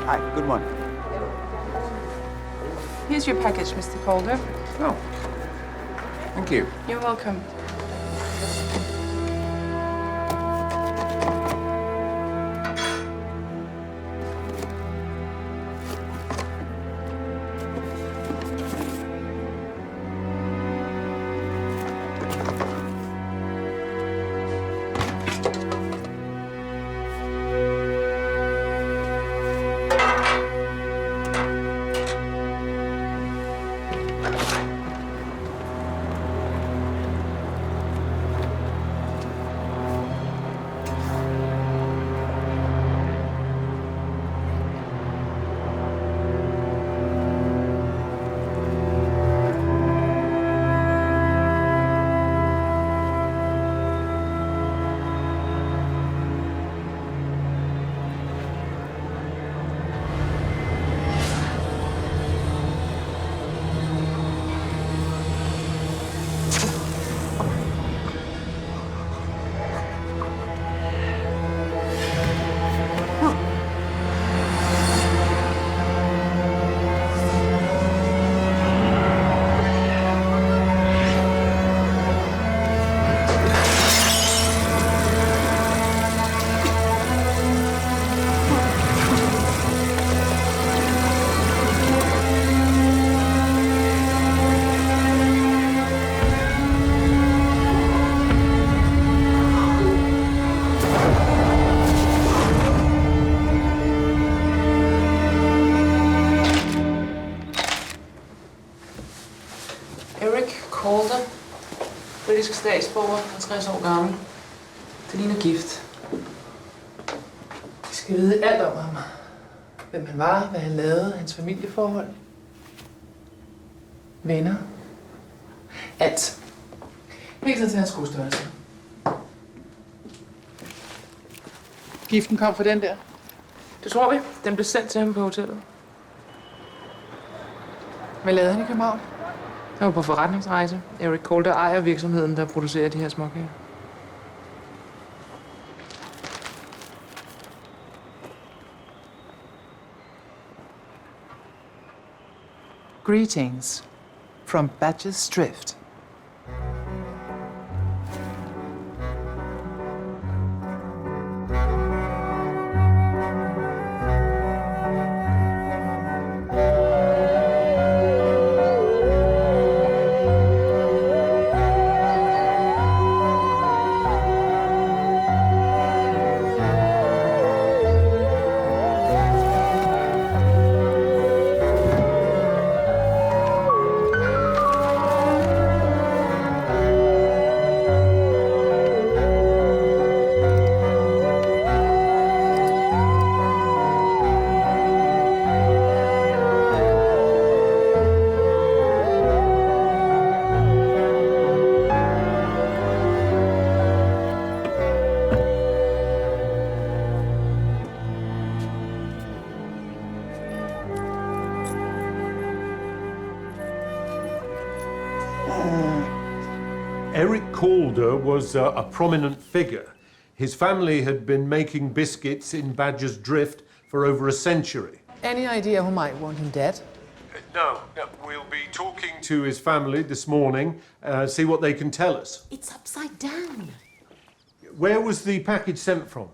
Hi, good morning. Here's your package, Mr. Calder. Oh, thank you. You're welcome. Calder, britisk statsborger, 50 år gammel. Det ligner gift. Vi skal vide alt om ham. Hvem han var, hvad han lavede, hans familieforhold. Venner. Alt. Helt til hans skostørrelse. Giften kom fra den der. Det tror vi. Den blev sendt til ham på hotellet. Hvad lavede han i København? Jeg var på forretningsrejse. Eric Calder ejer virksomheden, der producerer de her småkager. Greetings from Badger's Drift. Eric Calder was a prominent figure. His family had been making biscuits in Badger's Drift for over a century. Any idea who might want him dead? No, we'll be talking to his family this morning, see what they can tell us. It's upside down. Where was the package sent from?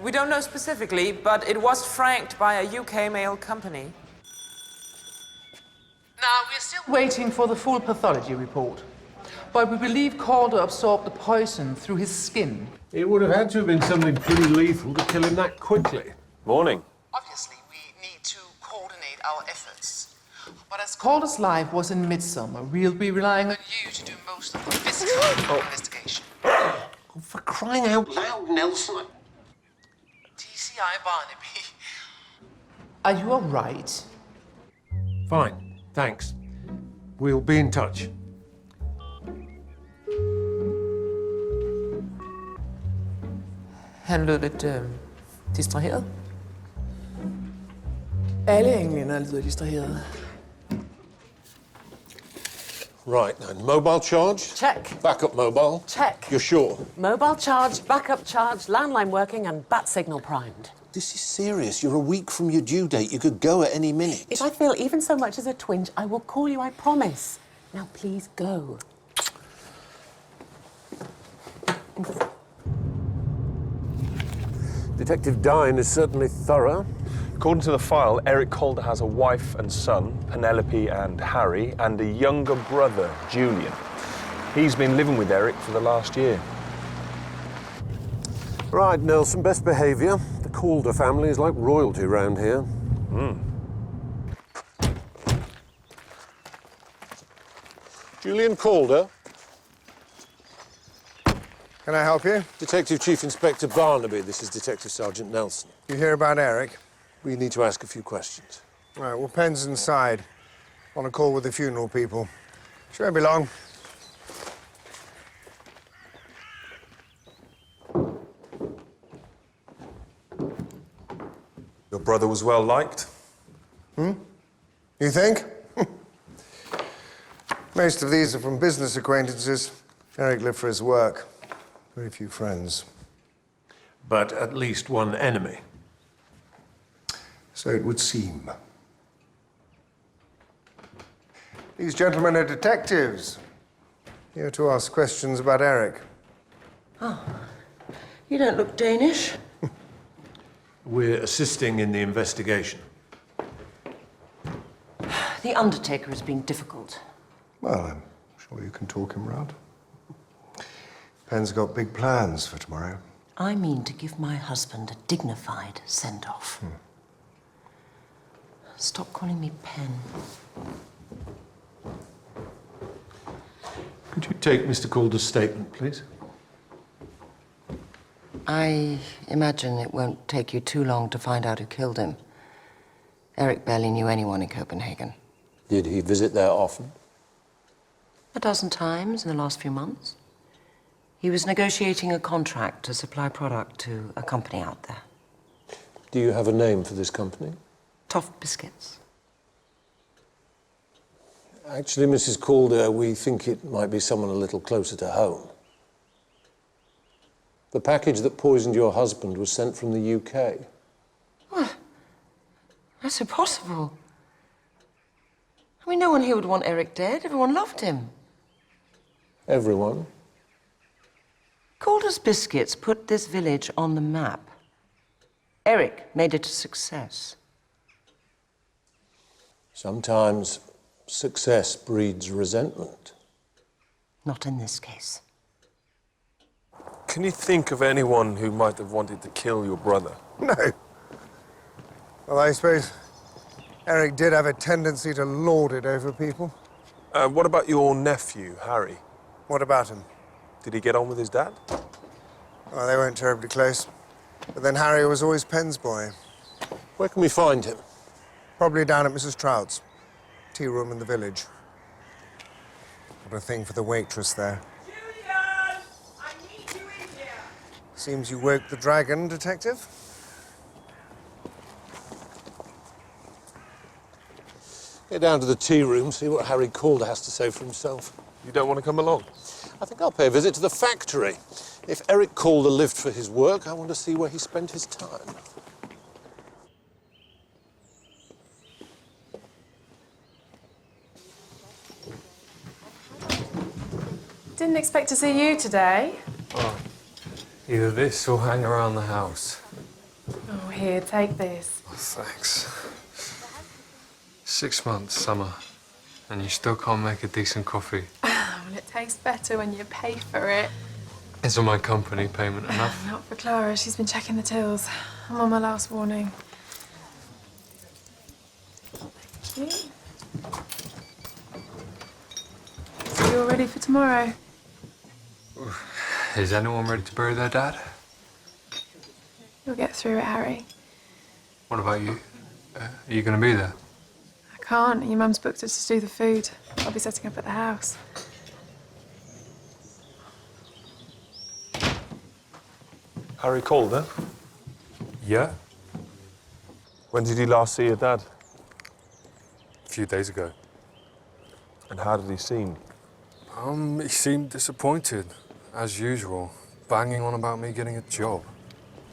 We don't know specifically, but it was franked by a UK mail company. Now, we're still waiting for the full pathology report. But we believe Calder absorbed the poison through his skin. It would have had to have been something pretty lethal to kill him that quickly. Morning. Obviously, we need to coordinate our efforts. But as Calder's life was in Midsomer, we'll be relying on you to do most of the physical investigation. Oh, for crying out loud, Nelson. TCI Barnaby. Are you all right? Fine, thanks. We'll be in touch. Han lød lidt distraheret. Alle englænder lyder distraherede. Right, and mobile charge? Check. Backup mobile? Check. You're sure? Mobile charge, backup charge, landline working, and bat signal primed. This is serious. You're a week from your due date. You could go at any minute. If I feel even so much as a twinge, I will call you, I promise. Now, please go. Detective Dine is certainly thorough. According to the file, Eric Calder has a wife and son, Penelope and Harry, and a younger brother, Julian. He's been living with Eric for the last year. Right, Nelson, best behaviour. The Calder family is like royalty round here. Julian Calder. Can I help you? Detective Chief Inspector Barnaby. This is Detective Sergeant Nelson. You hear about Eric? We need to ask a few questions. All right, well, Penn's inside. On a call with the funeral people. She won't be long. Your brother was well liked? You think? Most of these are from business acquaintances. Eric lived for his work. Very few friends. But at least one enemy. So it would seem. These gentlemen are detectives. Here to ask questions about Eric. You don't look Danish. We're assisting in the investigation. The undertaker has been difficult. Well, I'm sure you can talk him round. Penn's got big plans for tomorrow. I mean to give my husband a dignified send-off. Stop calling me Penn. Could you take Mr. Calder's statement, please? I imagine it won't take you too long to find out who killed him. Eric barely knew anyone in Copenhagen. Did he visit there often? A dozen times in the last few months. He was negotiating a contract to supply product to a company out there. Do you have a name for this company? Toft Biscuits. Actually, Mrs. Calder, we think it might be someone a little closer to home. The package that poisoned your husband was sent from the UK. What? That's impossible. I mean, no one here would want Eric dead. Everyone loved him. Everyone? Calder's Biscuits put this village on the map. Eric made it a success. Sometimes success breeds resentment. Not in this case. Can you think of anyone who might have wanted to kill your brother? No. Well, I suppose Eric did have a tendency to lord it over people. What about your nephew, Harry? What about him? Did he get on with his dad? Well, they weren't terribly close. But then Harry was always Penn's boy. Where can we find him? Probably down at Mrs. Trout's. Tea room in the village. What a thing for the waitress there. Julian! I need you in here! Seems you woke the dragon, Detective. Get down to the tea room, see what Harry Calder has to say for himself. You don't want to come along? I think I'll pay a visit to the factory. If Eric Calder lived for his work, I want to see where he spent his time. Didn't expect to see you today. Oh, either this or hang around the house. Oh, here, take this. Oh, thanks. 6 months, Summer, and you still can't make a decent coffee. Well, it tastes better when you pay for it. Is all my company payment enough? Not for Clara. She's been checking the tills. I'm on my last warning. Thank you. So you all ready for tomorrow? Is anyone ready to bury their dad? You'll get through it, Harry. What about you? Are you going to be there? I can't. Your mum's booked us to do the food. I'll be setting up at the house. Harry Calder? Yeah. When did you last see your dad? few days ago. And how did he seem? He seemed disappointed, as usual, banging on about me getting a job.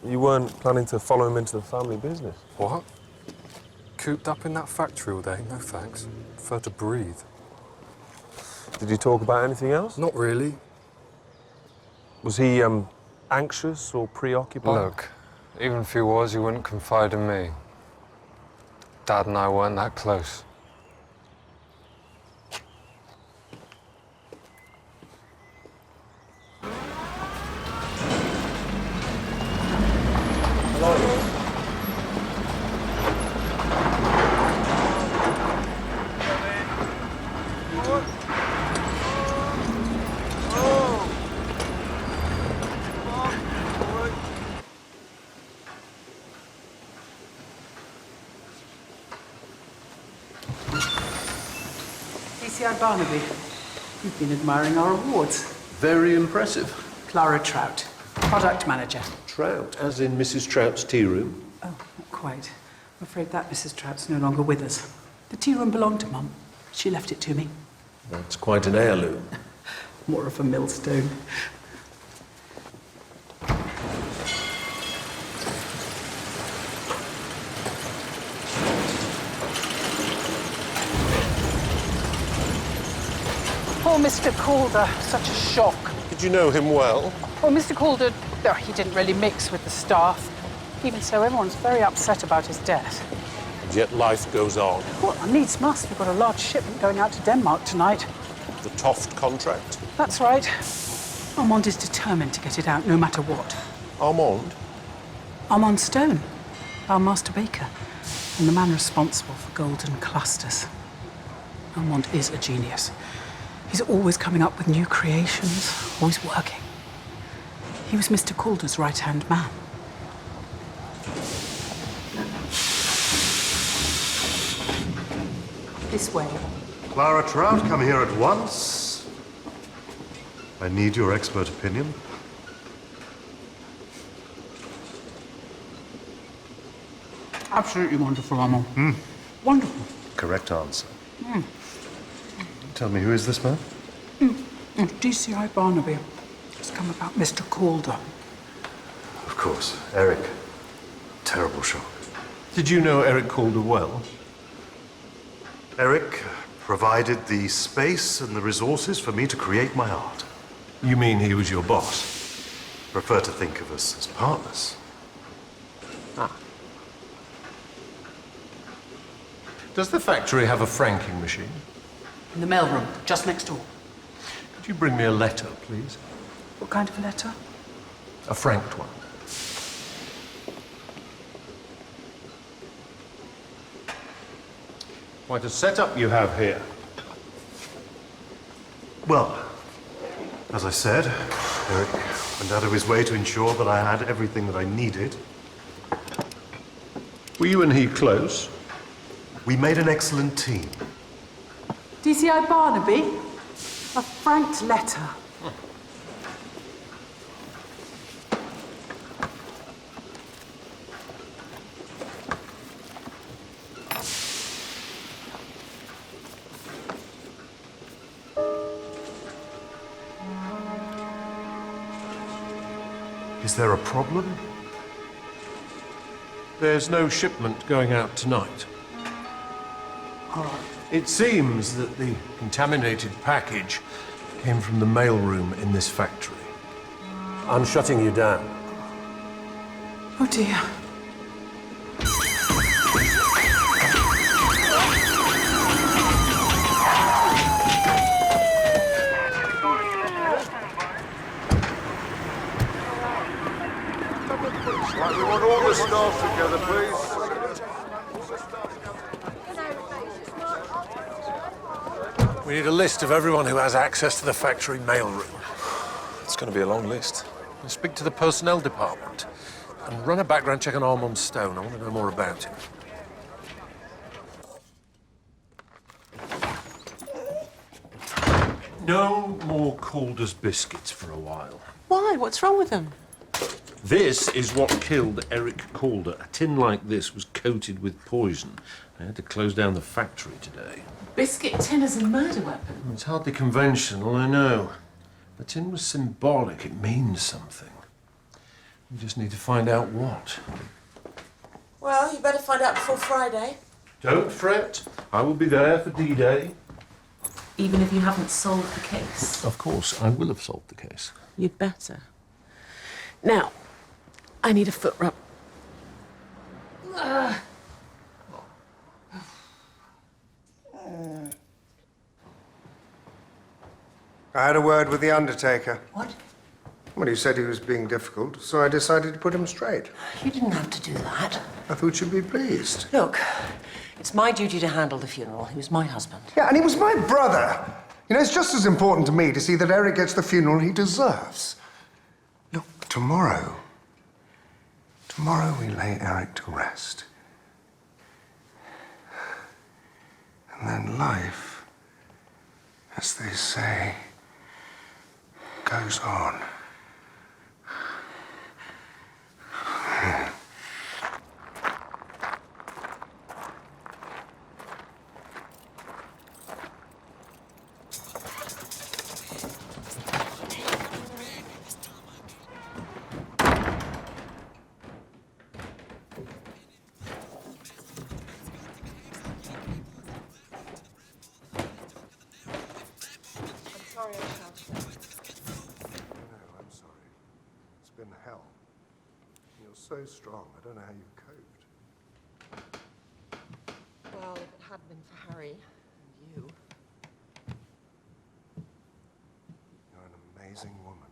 You weren't planning to follow him into the family business? What? Cooped up in that factory all day? No thanks. Prefer to breathe. Did you talk about anything else? Not really. Was he, anxious or preoccupied? Look, even if he was, he wouldn't confide in me. Dad and I weren't that close. DCI Barnaby, you've been admiring our awards. Very impressive. Clara Trout, product manager. Trout, as in Mrs. Trout's tea room. Oh, not quite. I'm afraid that Mrs. Trout's no longer with us. The tea room belonged to Mum. She left it to me. That's quite an heirloom. More of a millstone. Poor Mr. Calder, such a shock. Did you know him well? Well, Mr. Calder, he didn't really mix with the staff. Even so, everyone's very upset about his death. And yet life goes on. Well, needs must. We've got a large shipment going out to Denmark tonight. The Toft contract? That's right. Armand is determined to get it out, no matter what. Armand? Armand Stone, our master baker, and the man responsible for golden clusters. Armand is a genius. He's always coming up with new creations, always working. He was Mr. Calder's right-hand man. This way. Clara Trout, come here at once. I need your expert opinion. Absolutely wonderful, Armand. Wonderful. Correct answer. Tell me, who is this man? DCI Barnaby. It's come about Mr. Calder. Of course, Eric. Terrible shock. Did you know Eric Calder well? Eric provided the space and the resources for me to create my art. You mean he was your boss? Prefer to think of us as partners. Does the factory have a franking machine? In the mailroom, just next door. Could you bring me a letter, please? What kind of a letter? A franked one. Quite a setup you have here. Well, as I said, Eric went out of his way to ensure that I had everything that I needed. Were you and he close? We made an excellent team. DCI Barnaby? A franked letter. Is there a problem? There's no shipment going out tonight. It seems that the contaminated package came from the mailroom in this factory. I'm shutting you down. Oh dear. Right, we want all the staff together, please. We need a list of everyone who has access to the factory mailroom. It's going to be a long list. We'll speak to the personnel department and run a background check on Armand Stone. I want to know more about him. No more Calder's biscuits for a while. Why? What's wrong with them? This is what killed Eric Calder. A tin like this was coated with poison. I had to close down the factory today. Biscuit tin as a murder weapon? It's hardly conventional, I know. The tin was symbolic. It means something. We just need to find out what. Well, you better find out before Friday. Don't fret. I will be there for D-Day. Even if you haven't solved the case. Of course, I will have solved the case. You'd better. Now, I need a foot rub. I had a word with the undertaker. What? Well, he said he was being difficult, so I decided to put him straight. You didn't have to do that. I thought you'd be pleased. Look, it's my duty to handle the funeral. He was my husband. Yeah, and he was my brother. You know, it's just as important to me to see that Eric gets the funeral he deserves. Look, tomorrow we lay Eric to rest. And then life, as they say, goes on. Sorry, I shouted. No, I'm sorry. It's been hell. You're so strong, I don't know how you've coped. Well, if it hadn't been for Harry and you. You're an amazing woman.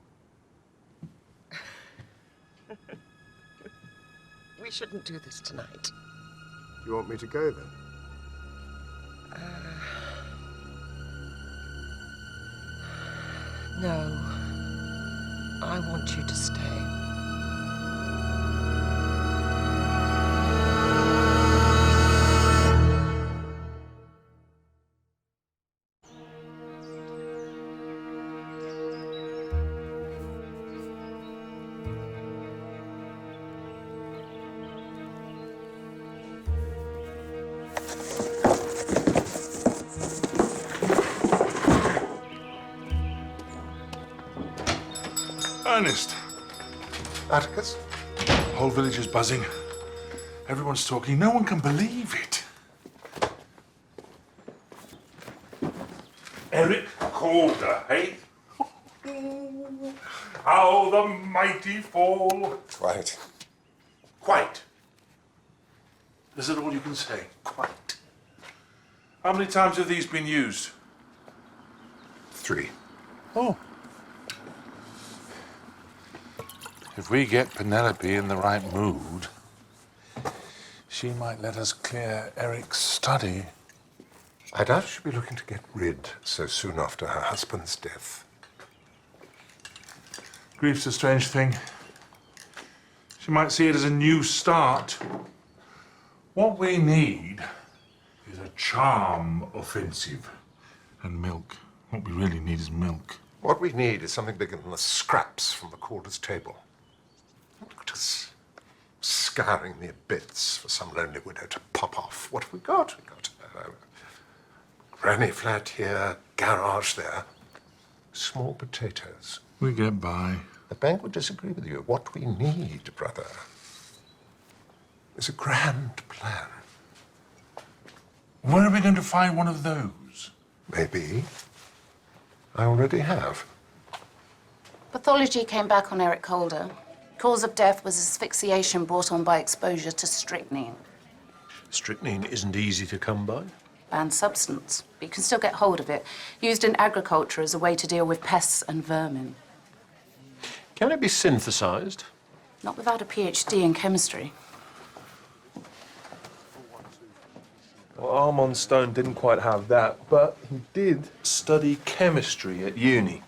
We shouldn't do this tonight. Do you want me to go then? No. I want you to stay. Ernest. Atticus? The whole village is buzzing. Everyone's talking. No one can believe it. Eric Calder, eh? How the mighty fall. Right. Quite. Is that all you can say? Quite. How many times have these been used? 3. Oh. If we get Penelope in the right mood, she might let us clear Eric's study. I doubt she'll be looking to get rid so soon after her husband's death. Grief's a strange thing. She might see it as a new start. What we need is a charm offensive. And milk. What we really need is milk. What we need is something bigger than the scraps from the Calder's table. Look at us scouring the bits for some lonely widow to pop off. What have we got? We got granny flat here, garage there, small potatoes. We get by. The bank would disagree with you. What we need, brother, is a grand plan. Where are we going to find one of those? Maybe. I already have. Pathology came back on Eric Calder. Cause of death was asphyxiation brought on by exposure to strychnine. Strychnine isn't easy to come by. Banned substance, but you can still get hold of it. Used in agriculture as a way to deal with pests and vermin. Can it be synthesized? Not without a PhD in chemistry. Well, Armand Stone didn't quite have that, but he did study chemistry at uni.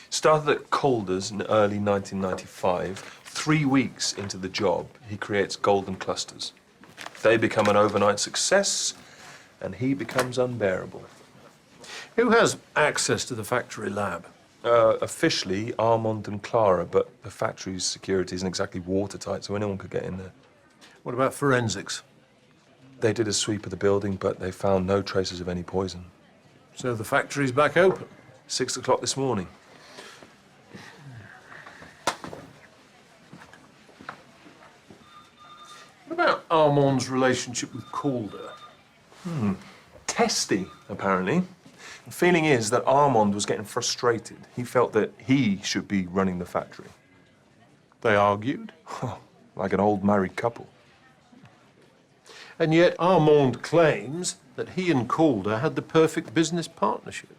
Started at Calder's in early 1995. 3 weeks into the job, he creates golden clusters. They become an overnight success, and he becomes unbearable. Who has access to the factory lab? Officially, Armand and Clara, but the factory's security isn't exactly watertight, so anyone could get in there. What about forensics? They did a sweep of the building, but they found no traces of any poison. So the factory's back open? 6 o'clock this morning. What about Armand's relationship with Calder? Testy, apparently. The feeling is that Armand was getting frustrated. He felt that he should be running the factory. They argued? Like an old married couple. And yet Armand claims that he and Calder had the perfect business partnership.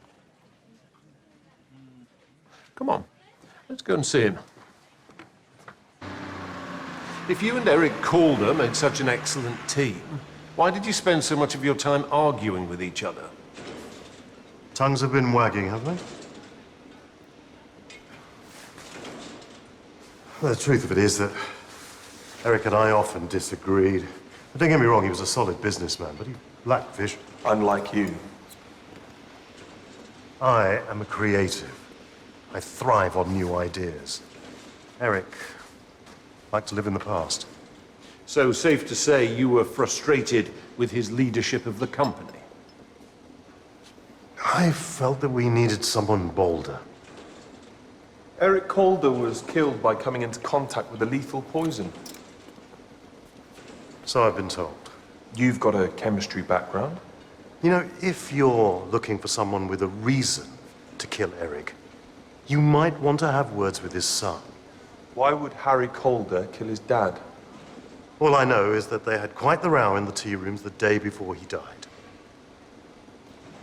Come on, let's go and see him. If you and Eric Calder made such an excellent team, why did you spend so much of your time arguing with each other? Tongues have been wagging, have they? Well, the truth of it is that Eric and I often disagreed. But don't get me wrong, he was a solid businessman, but he lacked vision. Unlike you. I am a creative. I thrive on new ideas. Eric liked to live in the past. So safe to say you were frustrated with his leadership of the company? I felt that we needed someone bolder. Eric Calder was killed by coming into contact with a lethal poison. So I've been told. You've got a chemistry background. You know, if you're looking for someone with a reason to kill Eric, you might want to have words with his son. Why would Harry Calder kill his dad? All I know is that they had quite the row in the tea rooms the day before he died.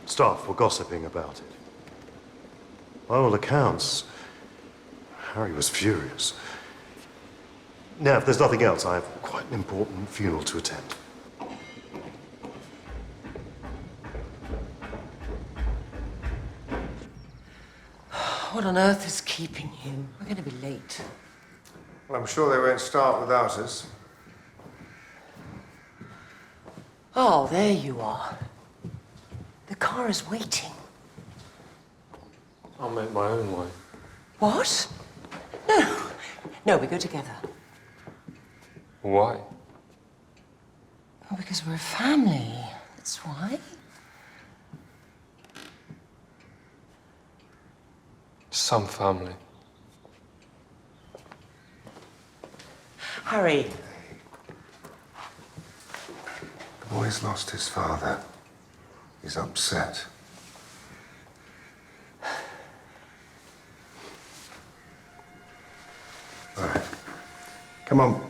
Staff were gossiping about it. By all accounts, Harry was furious. Now, if there's nothing else, I have quite an important funeral to attend. What on earth is keeping you? We're going to be late. Well, I'm sure they won't start without us. Oh, there you are. The car is waiting. I'll make my own way. What? No. No, we go together. Why? Oh, because we're a family. That's why. Some family. Harry. The boy's lost his father. He's upset. All right. Come on.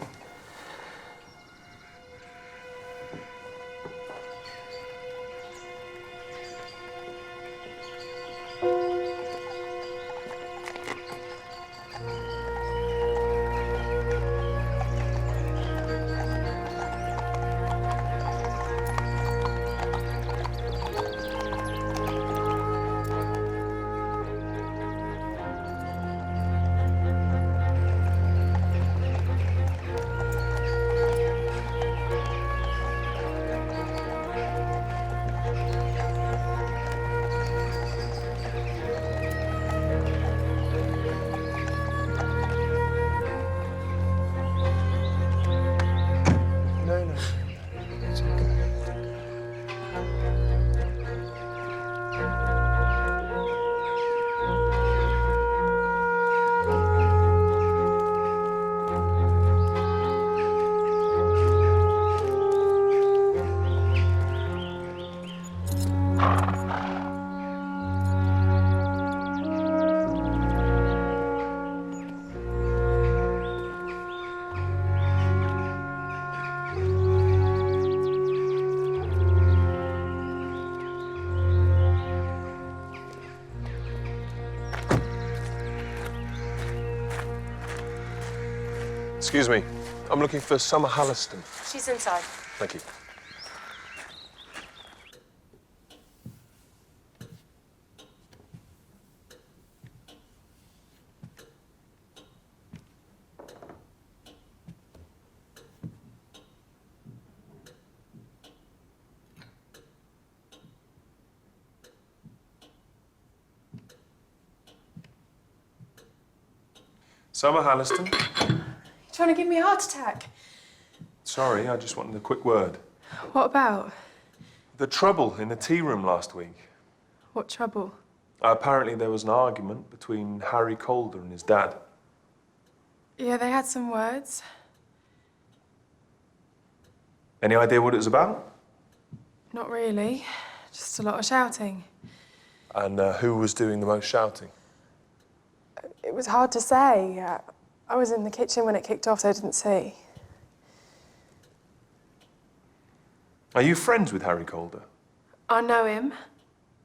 Excuse me. I'm looking for Summer Halliston. She's inside. Thank you. Summer Halliston. You're trying to give me a heart attack. Sorry, I just wanted a quick word. What about? The trouble in the tea room last week. What trouble? Apparently there was an argument between Harry Calder and his dad. Yeah, they had some words. Any idea what it was about? Not really. Just a lot of shouting. And who was doing the most shouting? It was hard to say. I was in the kitchen when it kicked off, so I didn't see. Are you friends with Harry Calder? I know him.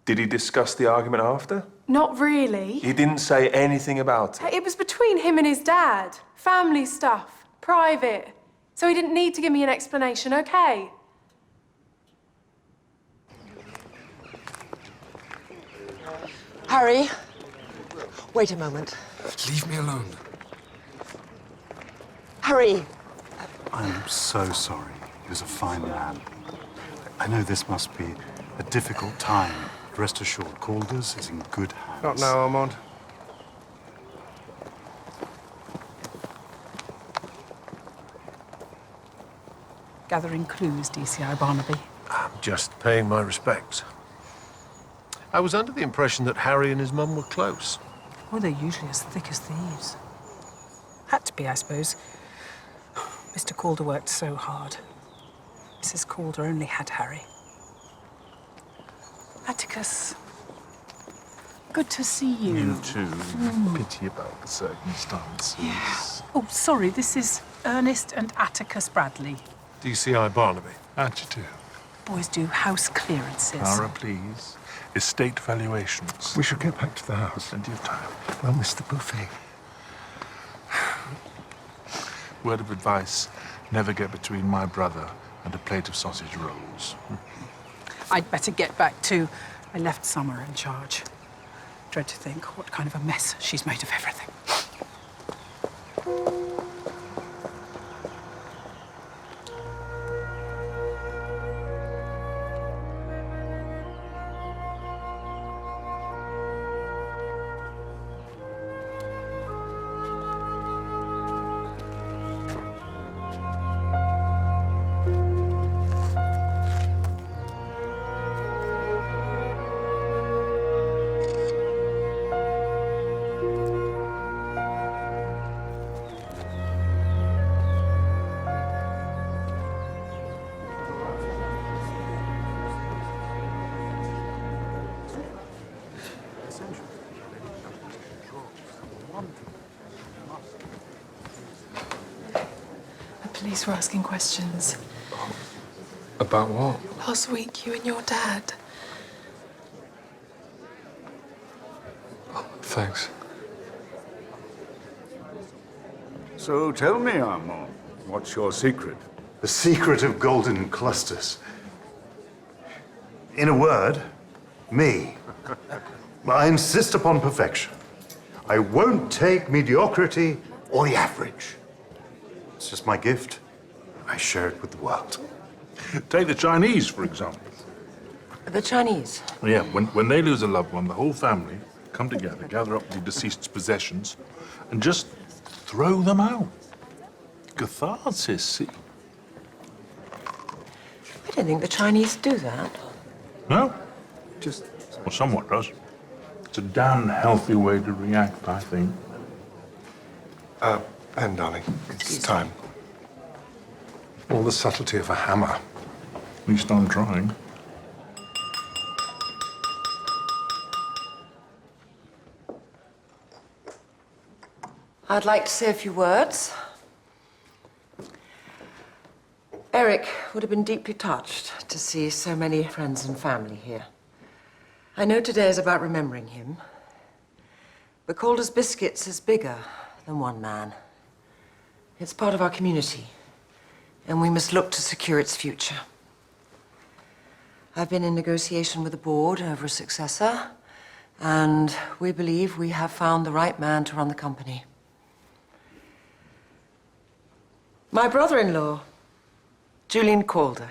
Did he discuss the argument after? Not really. He didn't say anything about it. It was between him and his dad. Family stuff. Private. So he didn't need to give me an explanation, okay? Harry, wait a moment. Leave me alone. Harry! I'm so sorry. He was a fine man. I know this must be a difficult time. Rest assured, Calder's is in good hands. Not now, Armand. Gathering clues, DCI Barnaby. I'm just paying my respects. I was under the impression that Harry and his mum were close. Well, they're usually as thick as thieves. Had to be, I suppose. Mr. Calder worked so hard. Mrs. Calder only had Harry. Atticus, good to see you. You too. Pity about the circumstances. Yeah. Oh, sorry, this is Ernest and Atticus Bradley. DCI Barnaby. Adjective. Boys do house clearances. Ara, please. Estate valuations. We should get back to the house. Plenty of time. We'll miss the buffet. Word of advice, never get between my brother and a plate of sausage rolls. I'd better get back too. I left Summer in charge. Dread to think what kind of a mess she's made of everything. The police were asking questions. About what? Last week, you and your dad. Thanks. So tell me, Armand, what's your secret? The secret of golden clusters. In a word, me. I insist upon perfection. I won't take mediocrity or the average. It's just my gift. I share it with the world. Take the Chinese, for example. The Chinese? Yeah, when they lose a loved one, the whole family come together, gather up the deceased's possessions, and just throw them out. Catharsis, see? I don't think the Chinese do that. No? Well, somewhat does. It's a damn healthy way to react, I think. Ben, darling, it's time. All the subtlety of a hammer. At least I'm trying. I'd like to say a few words. Eric would have been deeply touched to see so many friends and family here. I know today is about remembering him, but Calder's Biscuits is bigger than one man. It's part of our community, and we must look to secure its future. I've been in negotiation with the board over a successor, and we believe we have found the right man to run the company. My brother-in-law, Julian Calder.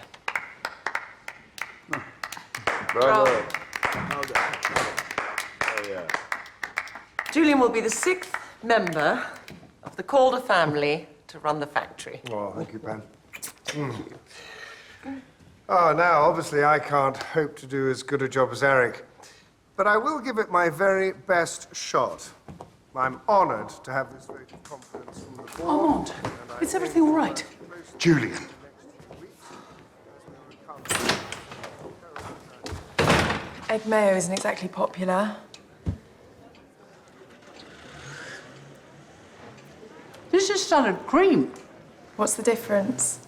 Bravo. Julian will be the 6th member of the Calder family to run the factory. Oh, thank you, Ben. Oh, now, obviously, I can't hope to do as good a job as Eric, but I will give it my very best shot. I'm honoured to have this vote of confidence from the board. Armand, is everything all right? Julian. Egg mayo isn't exactly popular. This is salad cream. What's the difference?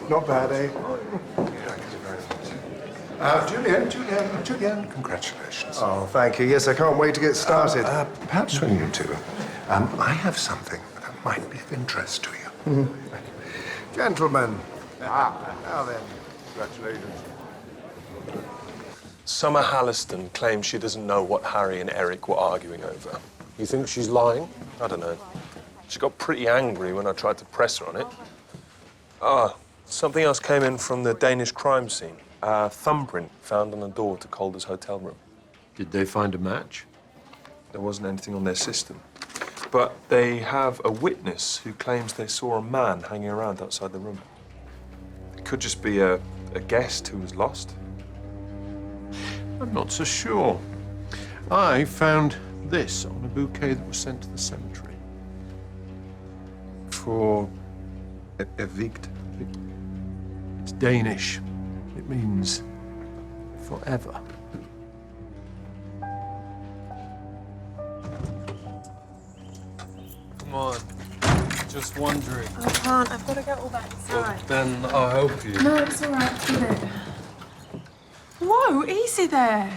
Not bad, eh? Julian, congratulations. Oh, thank you. Yes, I can't wait to get started. Perhaps when you two, I have something that might be of interest to you. Gentlemen. Now then. Congratulations. Summer Halliston claims she doesn't know what Harry and Eric were arguing over. You think she's lying? I don't know. She got pretty angry when I tried to press her on it. Something else came in from the Danish crime scene. A thumbprint found on the door to Calder's hotel room. Did they find a match? There wasn't anything on their system. But they have a witness who claims they saw a man hanging around outside the room. It could just be a guest who was lost. I'm not so sure. I found this on a bouquet that was sent to the cemetery. For Evigt. It's Danish. It means forever. Come on. Just wondering. I can't. I've got to get all that inside. Then I'll help you. No, it's all right. Give it. Whoa, easy there.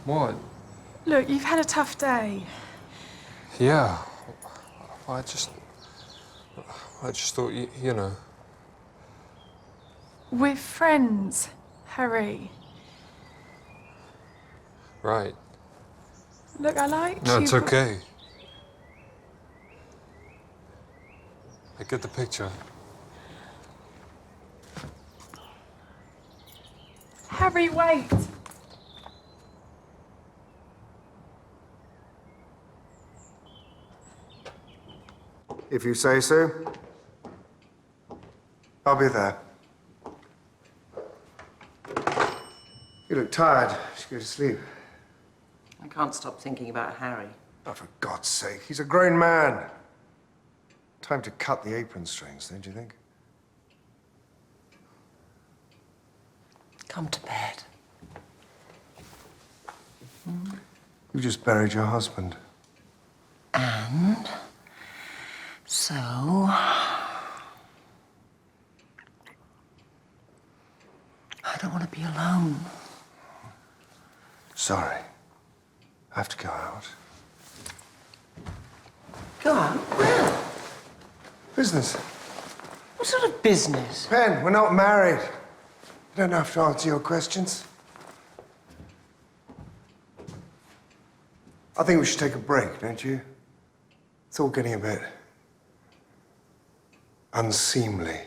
What? Look, you've had a tough day. Yeah. I just thought, you know. We're friends, Harry. Right. Look, I liked you. No, it's okay. I get the picture. Harry, wait. If you say so, I'll be there. You look tired. You should go to sleep. I can't stop thinking about Harry. Oh, for God's sake, he's a grown man. Time to cut the apron strings, don't you think? Come to bed. You just buried your husband. And so I don't want to be alone. Sorry. I have to go out. Go out? Where? Business. What sort of business? Ben, we're not married. You don't have to answer your questions. I think we should take a break, don't you? It's all getting a bit unseemly.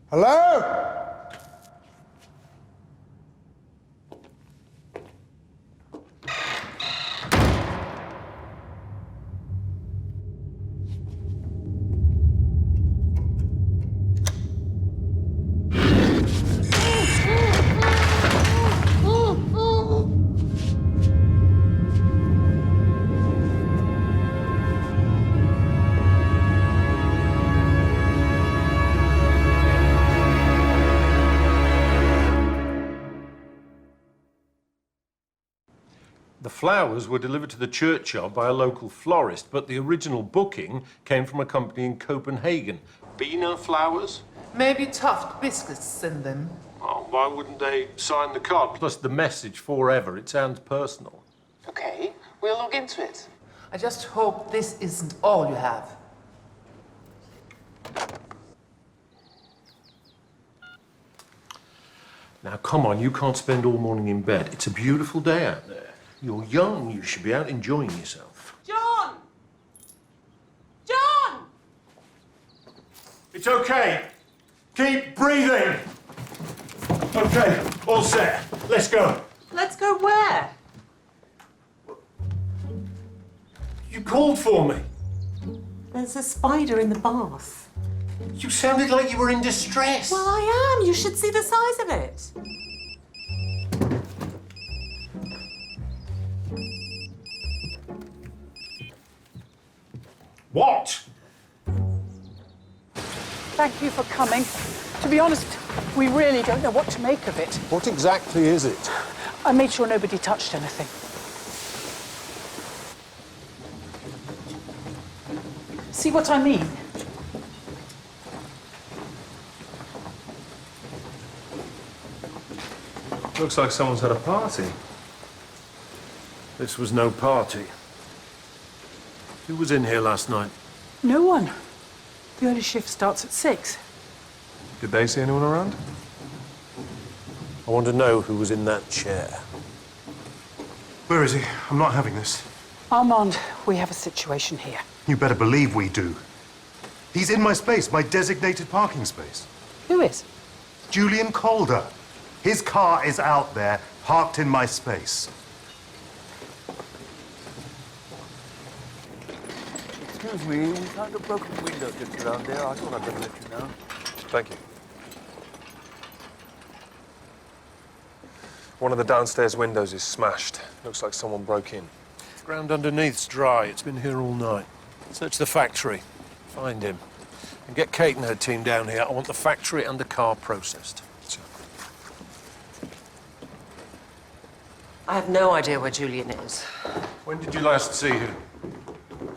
Hello? The flowers were delivered to the churchyard by a local florist, but the original booking came from a company in Copenhagen. Bina Flowers? Maybe Tuft Biscuits send them. Oh, why wouldn't they sign the card? Plus the message, forever. It sounds personal. Okay, we'll look into it. I just hope this isn't all you have. Now, come on, you can't spend all morning in bed. It's a beautiful day out there. You're young, you should be out enjoying yourself. John! John! It's okay. Keep breathing. Okay, all set. Let's go. Let's go where? You called for me. There's a spider in the bath. You sounded like you were in distress. Well, I am. You should see the size of it. What? Thank you for coming. To be honest, we really don't know what to make of it. What exactly is it? I made sure nobody touched anything. See what I mean? Looks like someone's had a party. This was no party. Who was in here last night? No one. The early shift starts at 6. Did they see anyone around? I want to know who was in that chair. Where is he? I'm not having this. Armand, we have a situation here. You better believe we do. He's in my space, my designated parking space. Who is? Julian Calder. His car is out there, parked in my space. Excuse me, we found a broken window just around there. I thought I'd better let you know. Thank you. One of the downstairs windows is smashed. Looks like someone broke in. Ground underneath's dry. It's been here all night. Search the factory. Find him. And get Kate and her team down here. I want the factory and the car processed. I have no idea where Julian is. When did you last see him?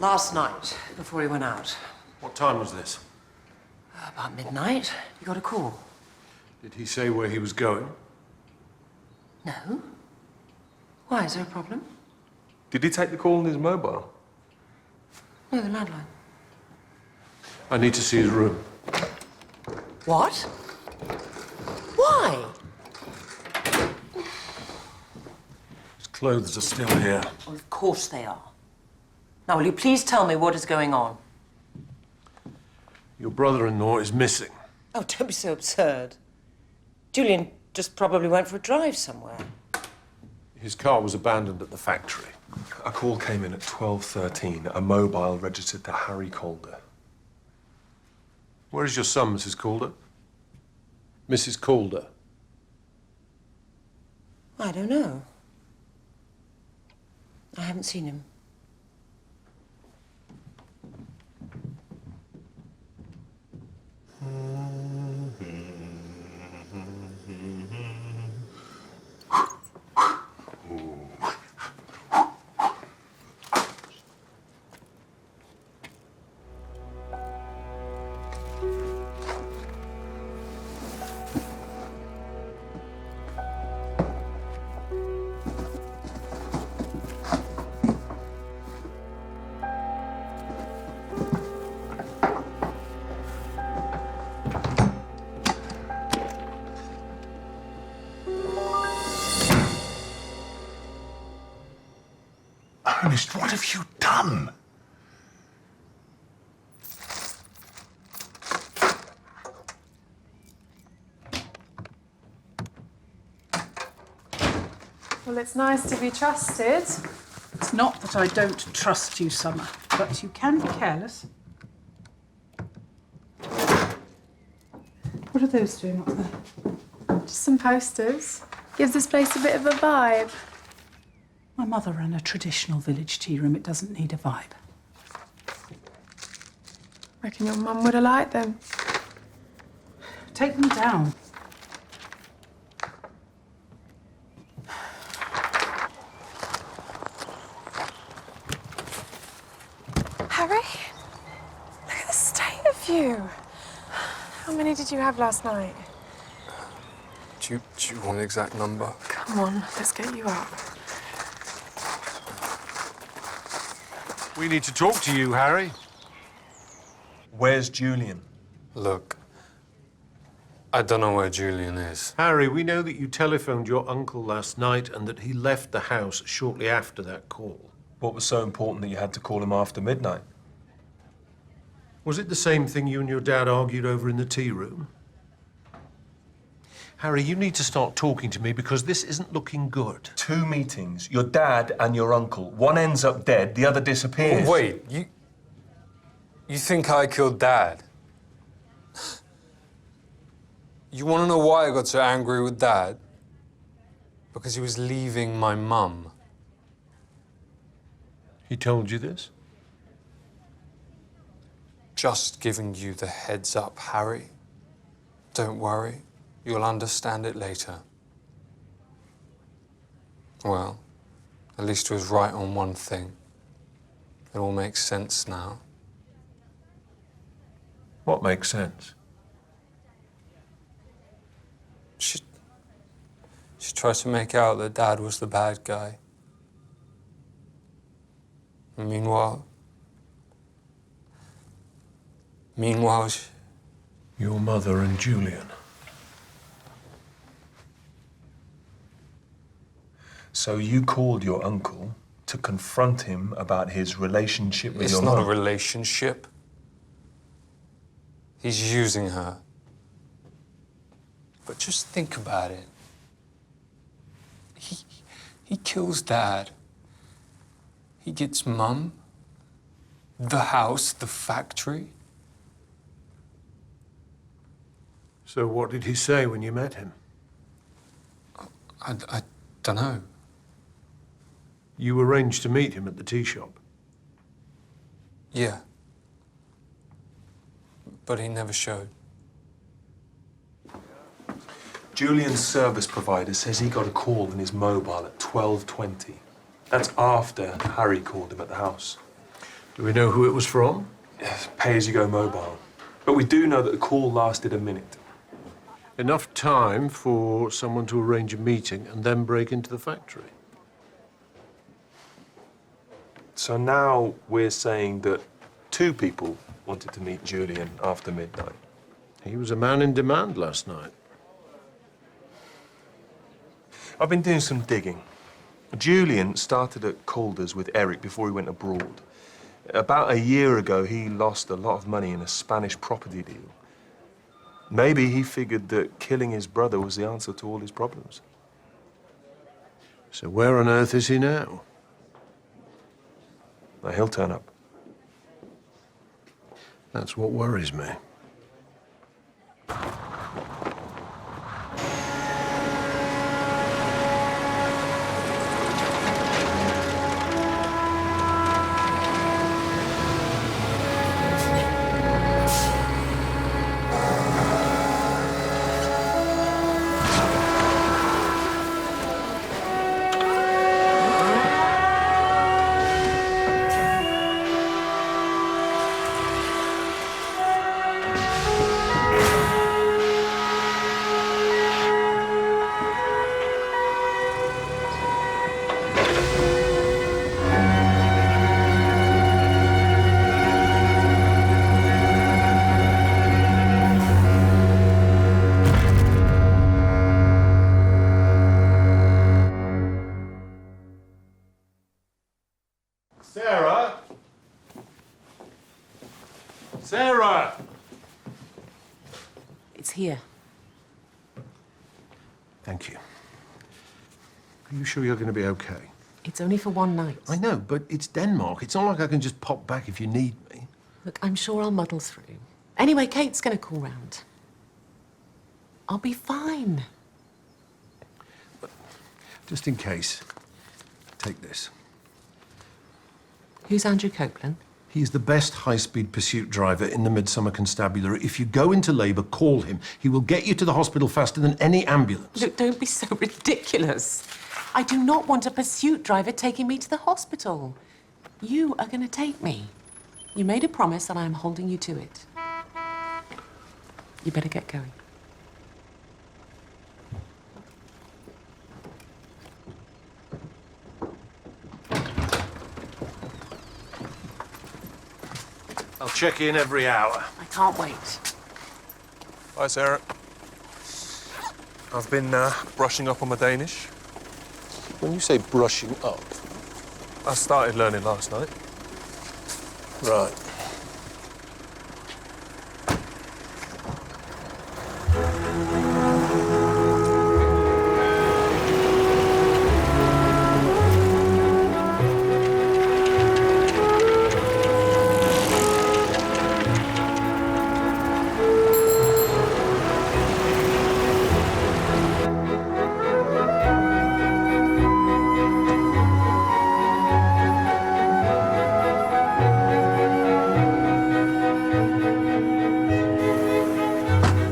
Last night, before he went out. What time was this? About midnight. You got a call. Did he say where he was going? No. Why, is there a problem? Did he take the call on his mobile? No, the landline. I need to see his room. What? Why? His clothes are still here. Well, of course they are. Now, will you please tell me what is going on? Your brother-in-law is missing. Oh, don't be so absurd. Julian just probably went for a drive somewhere. His car was abandoned at the factory. A call came in at 12:13, a mobile registered to Harry Calder. Where is your son, Mrs. Calder? Mrs. Calder? I don't know. I haven't seen him. Ernest, what have you done? Well, it's nice to be trusted. It's not that I don't trust you, Summer, but you can be careless. What are those doing up there? Just some posters. Gives this place a bit of a vibe. My mother ran a traditional village tea room. It doesn't need a vibe. Reckon your mum would have liked them. Take them down. did you have last night? Do you want an exact number? Come on, let's get you up. We need to talk to you, Harry. Where's Julian? Look, I don't know where Julian is. Harry, we know that you telephoned your uncle last night and that he left the house shortly after that call. What was so important that you had to call him after midnight? Was it the same thing you and your dad argued over in the tea room? Harry, you need to start talking to me because this isn't looking good. 2 meetings, your dad and your uncle. One ends up dead, the other disappears. Oh, wait, you think I killed Dad? You want to know why I got so angry with Dad? Because he was leaving my mum. He told you this? Just giving you the heads up, Harry. Don't worry. You'll understand it later. Well, at least he was right on one thing. It all makes sense now. What makes sense? She tried to make out that Dad was the bad guy. And meanwhile, Your mother and Julian. So you called your uncle to confront him about his relationship with your mum? It's not a relationship. He's using her. But just think about it. He kills Dad. He gets Mum, the house, the factory. So what did he say when you met him? I don't know. You arranged to meet him at the tea shop? Yeah. But he never showed. Julian's service provider says he got a call on his mobile at 12:20. That's after Harry called him at the house. Do we know who it was from? Yes, pay-as-you-go mobile. But we do know that the call lasted a minute. Enough time for someone to arrange a meeting and then break into the factory. So now we're saying that 2 people wanted to meet Julian after midnight. He was a man in demand last night. I've been doing some digging. Julian started at Calder's with Eric before he went abroad. About a year ago, he lost a lot of money in a Spanish property deal. Maybe he figured that killing his brother was the answer to all his problems. So where on earth is he now? Now, he'll turn up. That's what worries me. Sarah? Sarah! It's here. Thank you. Are you sure you're going to be okay? It's only for one night. I know, but it's Denmark. It's not like I can just pop back if you need me. Look, I'm sure I'll muddle through. Anyway, Kate's going to call round. I'll be fine. Just in case, take this. Who's Andrew Copeland? He's the best high-speed pursuit driver in the Midsomer Constabulary. If you go into labour, call him. He will get you to the hospital faster than any ambulance. Look, don't be so ridiculous. I do not want a pursuit driver taking me to the hospital. You are going to take me. You made a promise and I am holding you to it. You better get going. I'll check in every hour. I can't wait. Hi, Sarah. I've been brushing up on my Danish. When you say brushing up? I started learning last night. Right.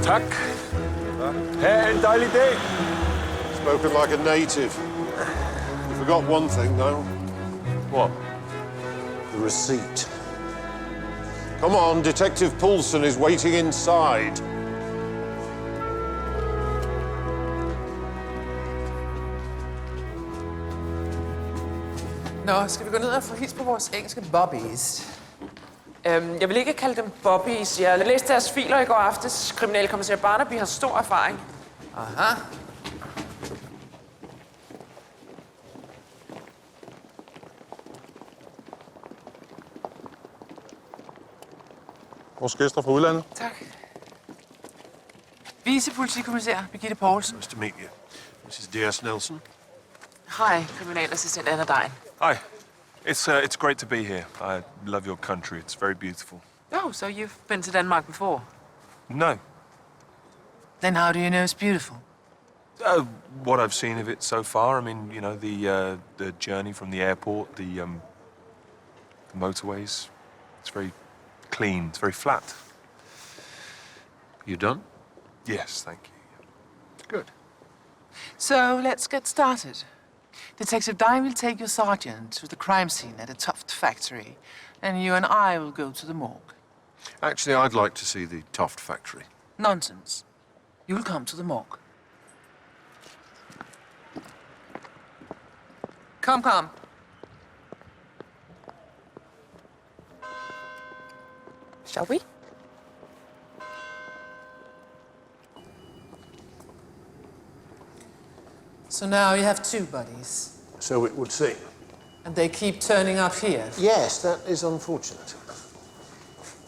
Tak. Ha' en dejlig dag. Spoken like a native. You forgot one thing, though. What? The receipt. Come on, Detective Poulsen is waiting inside. Nå, skal vi gå ned og få hils på vores engelske bobbies? Jeg vil ikke kalde dem bobbies. Jeg læste deres filer i går aftes. Kriminalkommissær Barnaby har stor erfaring. Aha. Vores gæster fra udlandet. Tak. Vicepolitikommissær Birgitte Poulsen. Nice to meet you. Mrs. D.S. Nelson. Hej, kriminalassistent Anna Dein. Hi. It's great to be here. I love your country. It's very beautiful. Oh, so you've been to Denmark before? No. Then how do you know it's beautiful? What I've seen of it so far, I mean, you know, the journey from the airport, the motorways. It's very clean. It's very flat. You done? Yes, thank you. Good. So let's get started. Detective Dine will take your sergeant to the crime scene at a Tuft factory, and you and I will go to the morgue. Actually, I'd like to see the Tuft factory. Nonsense. You'll come to the morgue. Come. Shall we? So now you have two buddies, So it would seem. and they keep turning up here. Yes, that is unfortunate.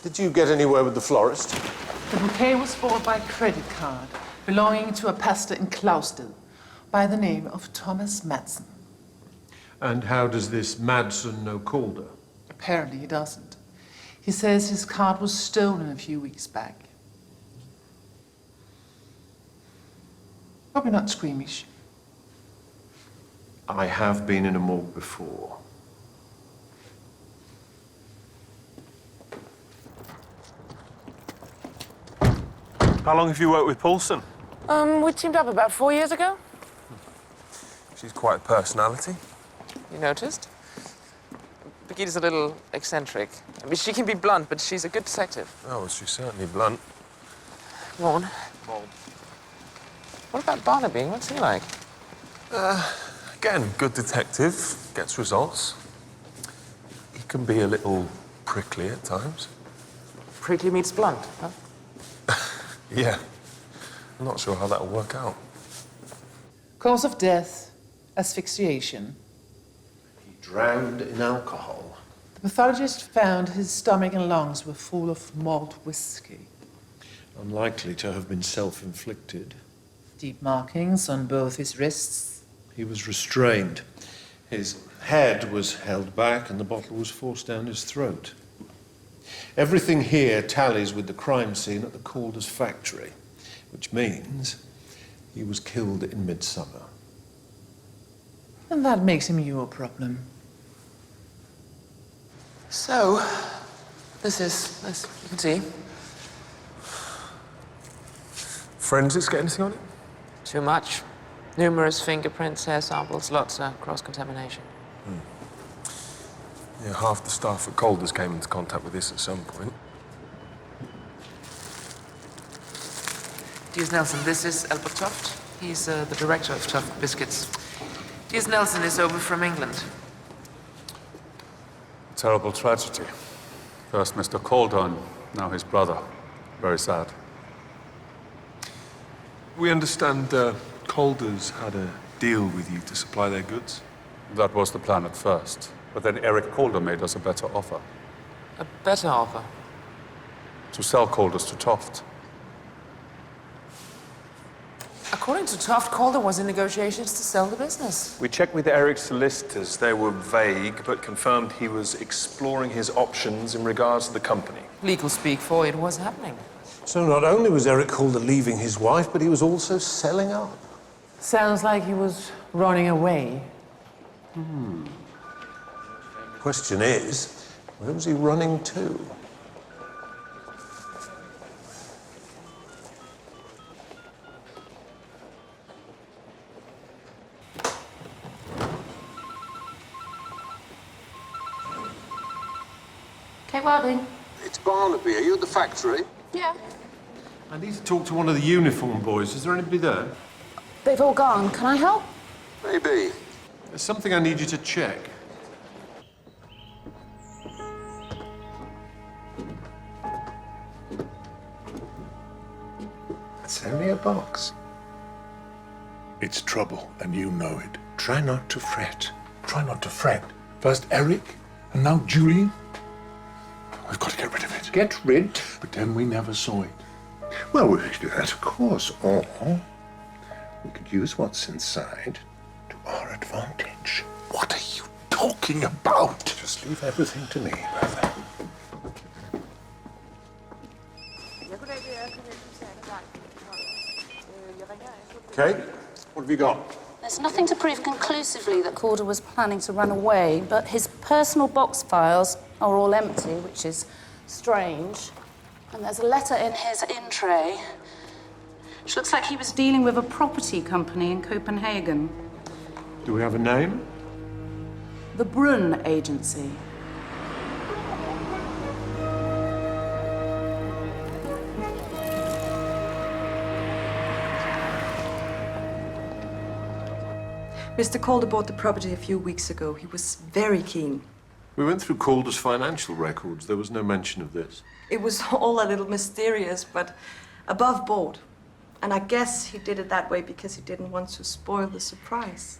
Did you get anywhere with the florist? The bouquet was bought by credit card, belonging to a pastor in Klausted, by the name of Thomas Madsen. And how does this Madsen know Calder? Apparently he doesn't. He says his card was stolen a few weeks back. Hope you're not squeamish. I have been in a morgue before. How long have you worked with Poulsen? We teamed up about 4 years ago. She's quite a personality. You noticed? Birgitte's a little eccentric. I mean, she can be blunt, but she's a good detective. Oh, well, she's certainly blunt. Come on. What about Barnaby? What's he like? Again, good detective, gets results. He can be a little prickly at times. Prickly meets blunt, huh? Yeah. I'm not sure how that'll work out. Cause of death, asphyxiation. He drowned in alcohol. The pathologist found his stomach and lungs were full of malt whiskey. Unlikely to have been self-inflicted. Deep markings on both his wrists. He was restrained. His head was held back and the bottle was forced down his throat. Everything here tallies with the crime scene at the Calder's factory, which means he was killed in Midsomer. And that makes him your problem. So, this is, as you can see. Forensics get anything on it? Too much. Numerous fingerprints, hair samples, lots of cross-contamination. Yeah, half the staff at Calder's came into contact with this at some point. Dears Nelson, this is Albert Toft. He's the director of Toft Biscuits. Dears Nelson is over from England. Terrible tragedy. First Mr. Calder, now his brother. Very sad. We understand Calder's had a deal with you to supply their goods? That was the plan at first. But then Eric Calder made us a better offer. A better offer? To sell Calder's to Toft. According to Toft, Calder was in negotiations to sell the business. We checked with Eric's solicitors. They were vague, but confirmed he was exploring his options in regards to the company. Legal speak for it was happening. So not only was Eric Calder leaving his wife, but he was also selling up. Sounds like he was running away. Question is, where was he running to? Okay, Welding. It's Barnaby. Are you at the factory? Yeah. I need to talk to one of the uniform boys. Is there anybody there? They've all gone. Can I help? Maybe. There's something I need you to check. It's only a box. It's trouble, and you know it. Try not to fret. Try not to fret. First Eric, and now Julian. We've got to get rid of it. Get rid? Pretend we never saw it. Well, we could do that, of course. Or we could use what's inside to our advantage. What are you talking about? Just leave everything to me, brother. Okay, what have you got? There's nothing to prove conclusively that Calder was planning to run away, but his personal box files are all empty, which is strange. And there's a letter in his in tray, which looks like he was dealing with a property company in Copenhagen. Do we have a name? The Brunn Agency. Mr. Calder bought the property a few weeks ago. He was very keen. We went through Calder's financial records. There was no mention of this. It was all a little mysterious, but above board. And I guess he did it that way because he didn't want to spoil the surprise.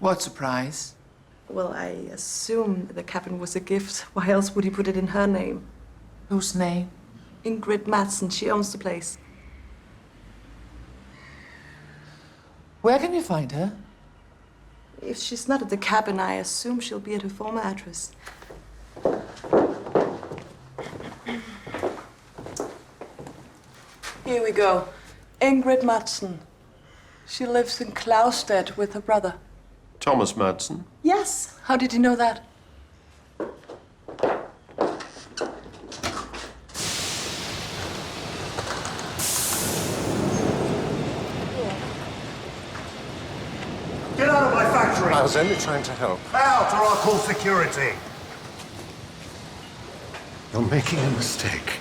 What surprise? Well, I assume the cabin was a gift. Why else would he put it in her name? Whose name? Ingrid Madsen. She owns the place. Where can you find her? If she's not at the cabin, I assume she'll be at her former address. Here we go. Ingrid Madsen. She lives in Klausstedt with her brother. Thomas Madsen? Yes. How did you know that? Get out of my factory! I was only trying to help. Out, or I'll call security. You're making a mistake.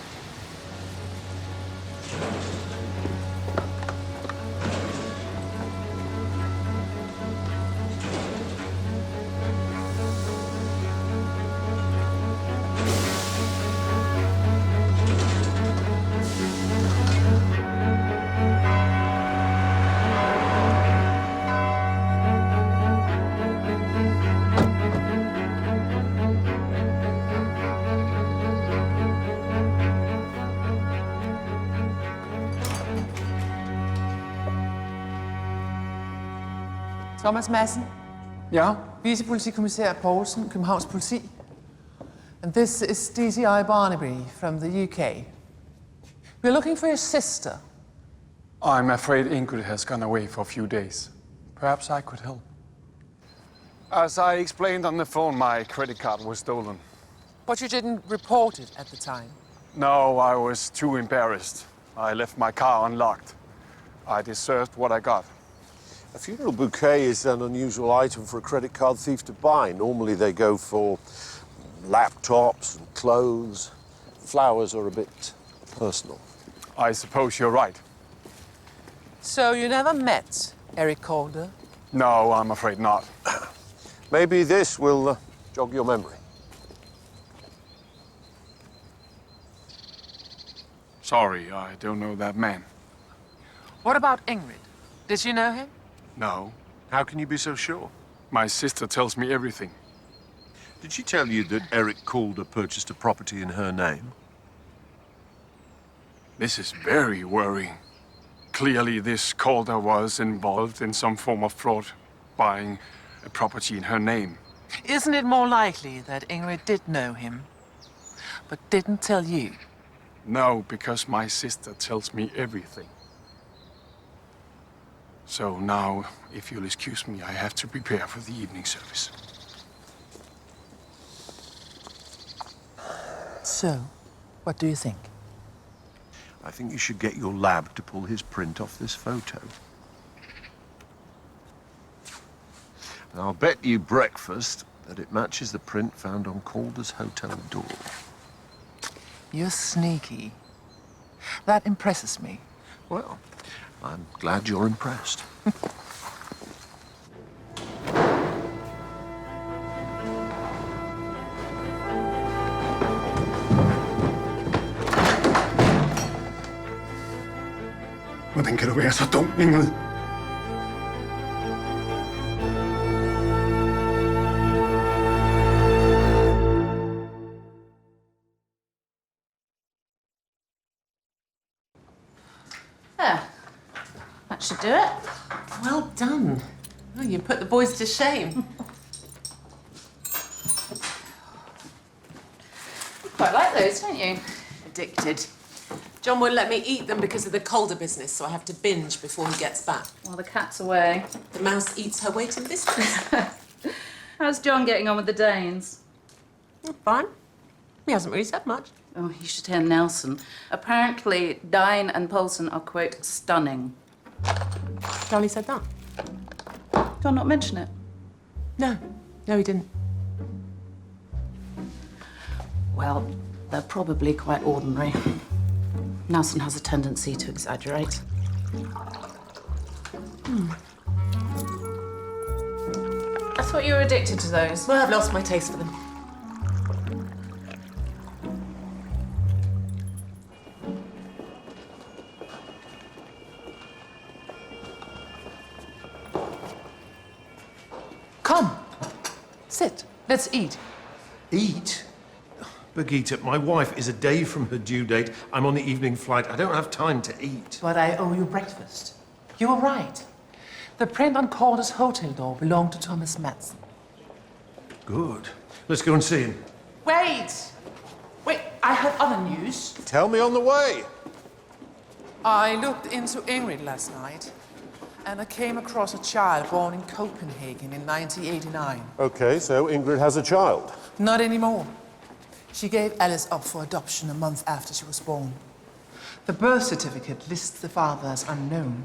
Thomas Madsen, Yeah? Vicepolitikommissær Poulsen, Københavns Politi. And this is DCI Barnaby from the UK. We're looking for your sister. I'm afraid Ingrid has gone away for a few days. Perhaps I could help. As I explained on the phone, my credit card was stolen. But you didn't report it at the time. No, I was too embarrassed. I left my car unlocked. I deserved what I got. A funeral bouquet is an unusual item for a credit card thief to buy. Normally they go for laptops and clothes. Flowers are a bit personal. I suppose you're right. So you never met Eric Calder? No, I'm afraid not. Maybe this will jog your memory. Sorry, I don't know that man. What about Ingrid? Did you know him? No. How can you be so sure? My sister tells me everything. Did she tell you that Eric Calder purchased a property in her name? This is very worrying. Clearly, this Calder was involved in some form of fraud, buying a property in her name. Isn't it more likely that Ingrid did know him, but didn't tell you? No, because my sister tells me everything. So now, if you'll excuse me, I have to prepare for the evening service. So, what do you think? I think you should get your lab to pull his print off this photo. And I'll bet you breakfast that it matches the print found on Calder's hotel door. You're sneaky. That impresses me. Well, I'm glad you're impressed. Hvordan kan du være så dum, Ingrid? There. That should do it. Well done. Oh, you put the boys to shame. You quite like those, don't you? Addicted. John won't let me eat them because of the Calder business, so I have to binge before he gets back. While the cat's away. The mouse eats her weight in biscuits. How's John getting on with the Danes? Fine. He hasn't really said much. Oh, you should hear Nelson. Apparently, Dine and Paulson are, quote, stunning. Johnny said that? Do I not mention it? No. No, he didn't. Well, they're probably quite ordinary. Nelson has a tendency to exaggerate. I thought you were addicted to those. Well, I've lost my taste for them. Come. Sit. Let's eat. Eat? Birgitta, my wife is a day from her due date. I'm on the evening flight. I don't have time to eat. But I owe you breakfast. You were right. The print on Calder's hotel door belonged to Thomas Madsen. Good. Let's go and see him. Wait! Wait, I have other news. Tell me on the way. I looked into Ingrid last night, and I came across a child born in Copenhagen in 1989. Okay, so Ingrid has a child. Not anymore. She gave Alice up for adoption a month after she was born. The birth certificate lists the father as unknown,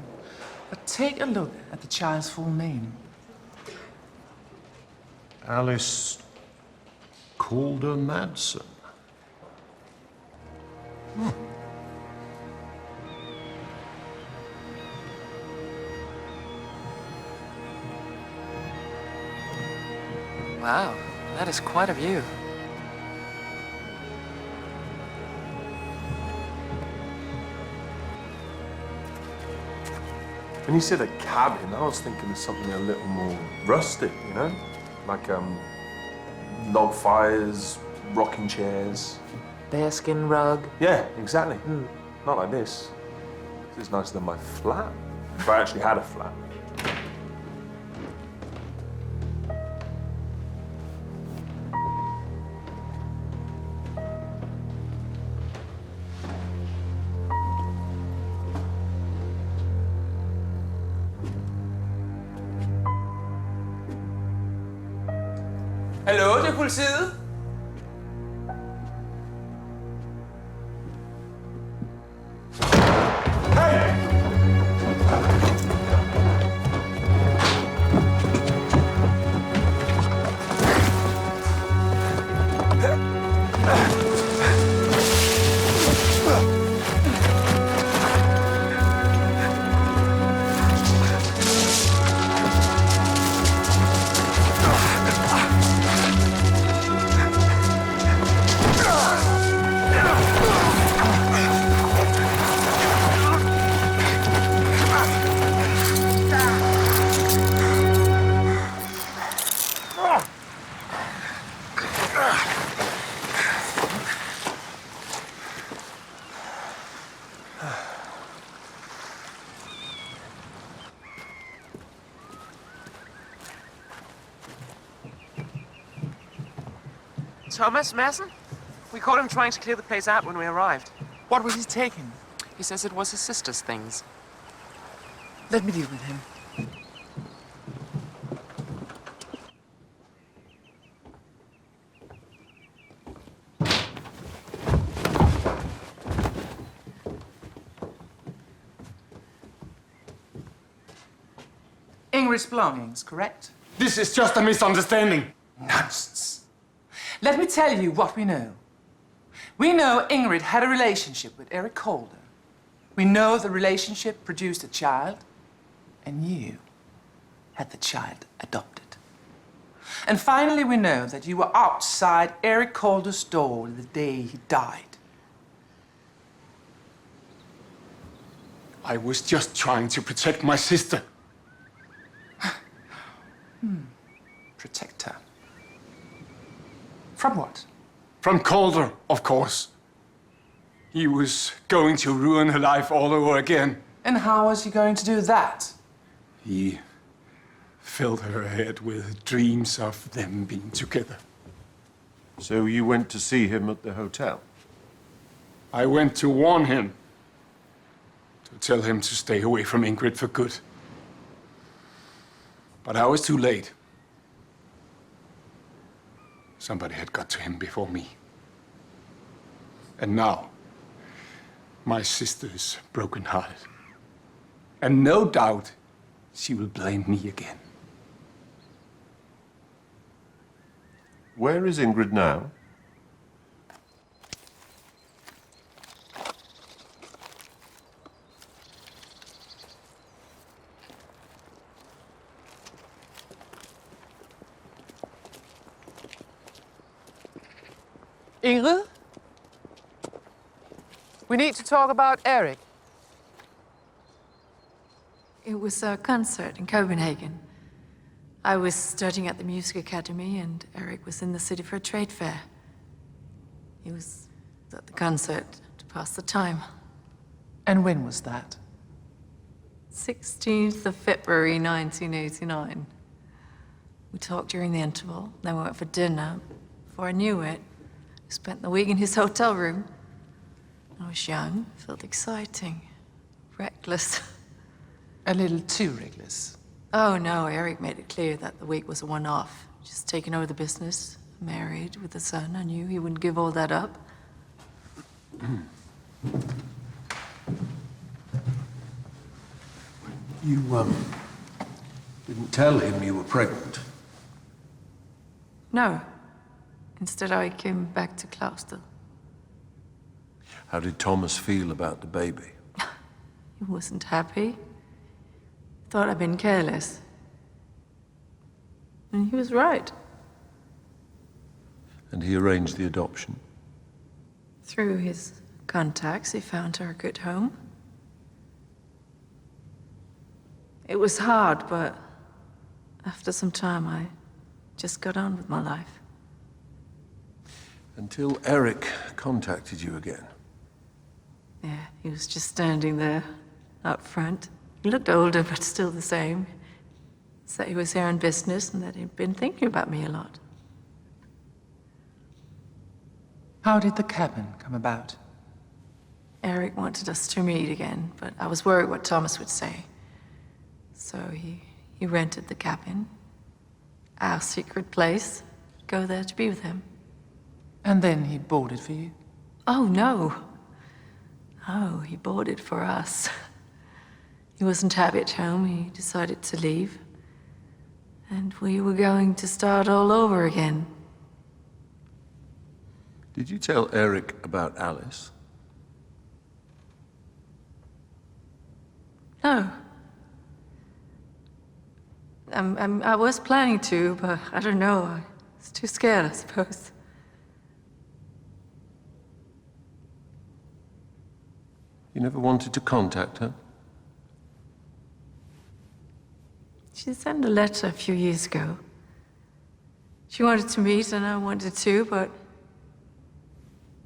but take a look at the child's full name. Alice Calder Madsen. Wow, that is quite a view. When you said a cabin, I was thinking of something a little more rustic, you know? Like, log fires, rocking chairs. Bearskin rug. Yeah, exactly. Not like this. This is nicer than my flat. If I actually had a flat. Hallo, det er politiet. Thomas Madsen? We caught him trying to clear the place out when we arrived. What was he taking? He says it was his sister's things. Let me deal with him. Ingrid's belongings, correct? This is just a misunderstanding. Nonsense. Let me tell you what we know. We know Ingrid had a relationship with Eric Calder. We know the relationship produced a child, and you had the child adopted. And finally, we know that you were outside Eric Calder's door the day he died. I was just trying to protect my sister. Protect her. From what? From Calder, of course. He was going to ruin her life all over again. And how was he going to do that? He filled her head with dreams of them being together. So you went to see him at the hotel? I went to warn him. To tell him to stay away from Ingrid for good. But I was too late. Somebody had got to him before me. And now, my sister is broken-hearted. And no doubt, she will blame me again. Where is Ingrid now? Ingrid? We need to talk about Eric. It was a concert in Copenhagen. I was studying at the music academy, and Eric was in the city for a trade fair. He was at the concert to pass the time. And when was that? 16th of February, 1989. We talked during the interval, then we went for dinner. Before I knew it, I spent the week in his hotel room. I was young, felt exciting, reckless. A little too reckless. Oh no, Eric made it clear that the week was a one-off. Just taking over the business, married with a son. I knew he wouldn't give all that up. You, didn't tell him you were pregnant? No. Instead, I came back to Gloucester. How did Thomas feel about the baby? He wasn't happy. Thought I'd been careless. And he was right. And he arranged the adoption? Through his contacts, he found her a good home. It was hard, but after some time, I just got on with my life. Until Eric contacted you again? Yeah, he was just standing there, up front. He looked older, but still the same. Said he was here on business and that he'd been thinking about me a lot. How did the cabin come about? Eric wanted us to meet again, but I was worried what Thomas would say. So he rented the cabin, our secret place, go there to be with him. And then he bought it for you? Oh, no. Oh, he bought it for us. He wasn't happy at home. He decided to leave. And we were going to start all over again. Did you tell Eric about Alice? No. I was planning to, but I don't know. I was too scared, I suppose. You never wanted to contact her? She sent a letter a few years ago. She wanted to meet, and I wanted to, but,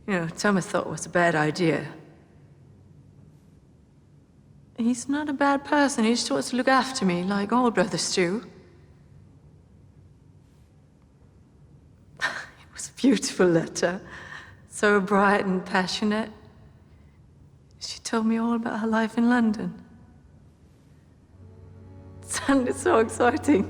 you know, Thomas thought it was a bad idea. He's not a bad person. He just wants to look after me, like all brothers do. It was a beautiful letter, so bright and passionate. She told me all about her life in London. It sounded so exciting.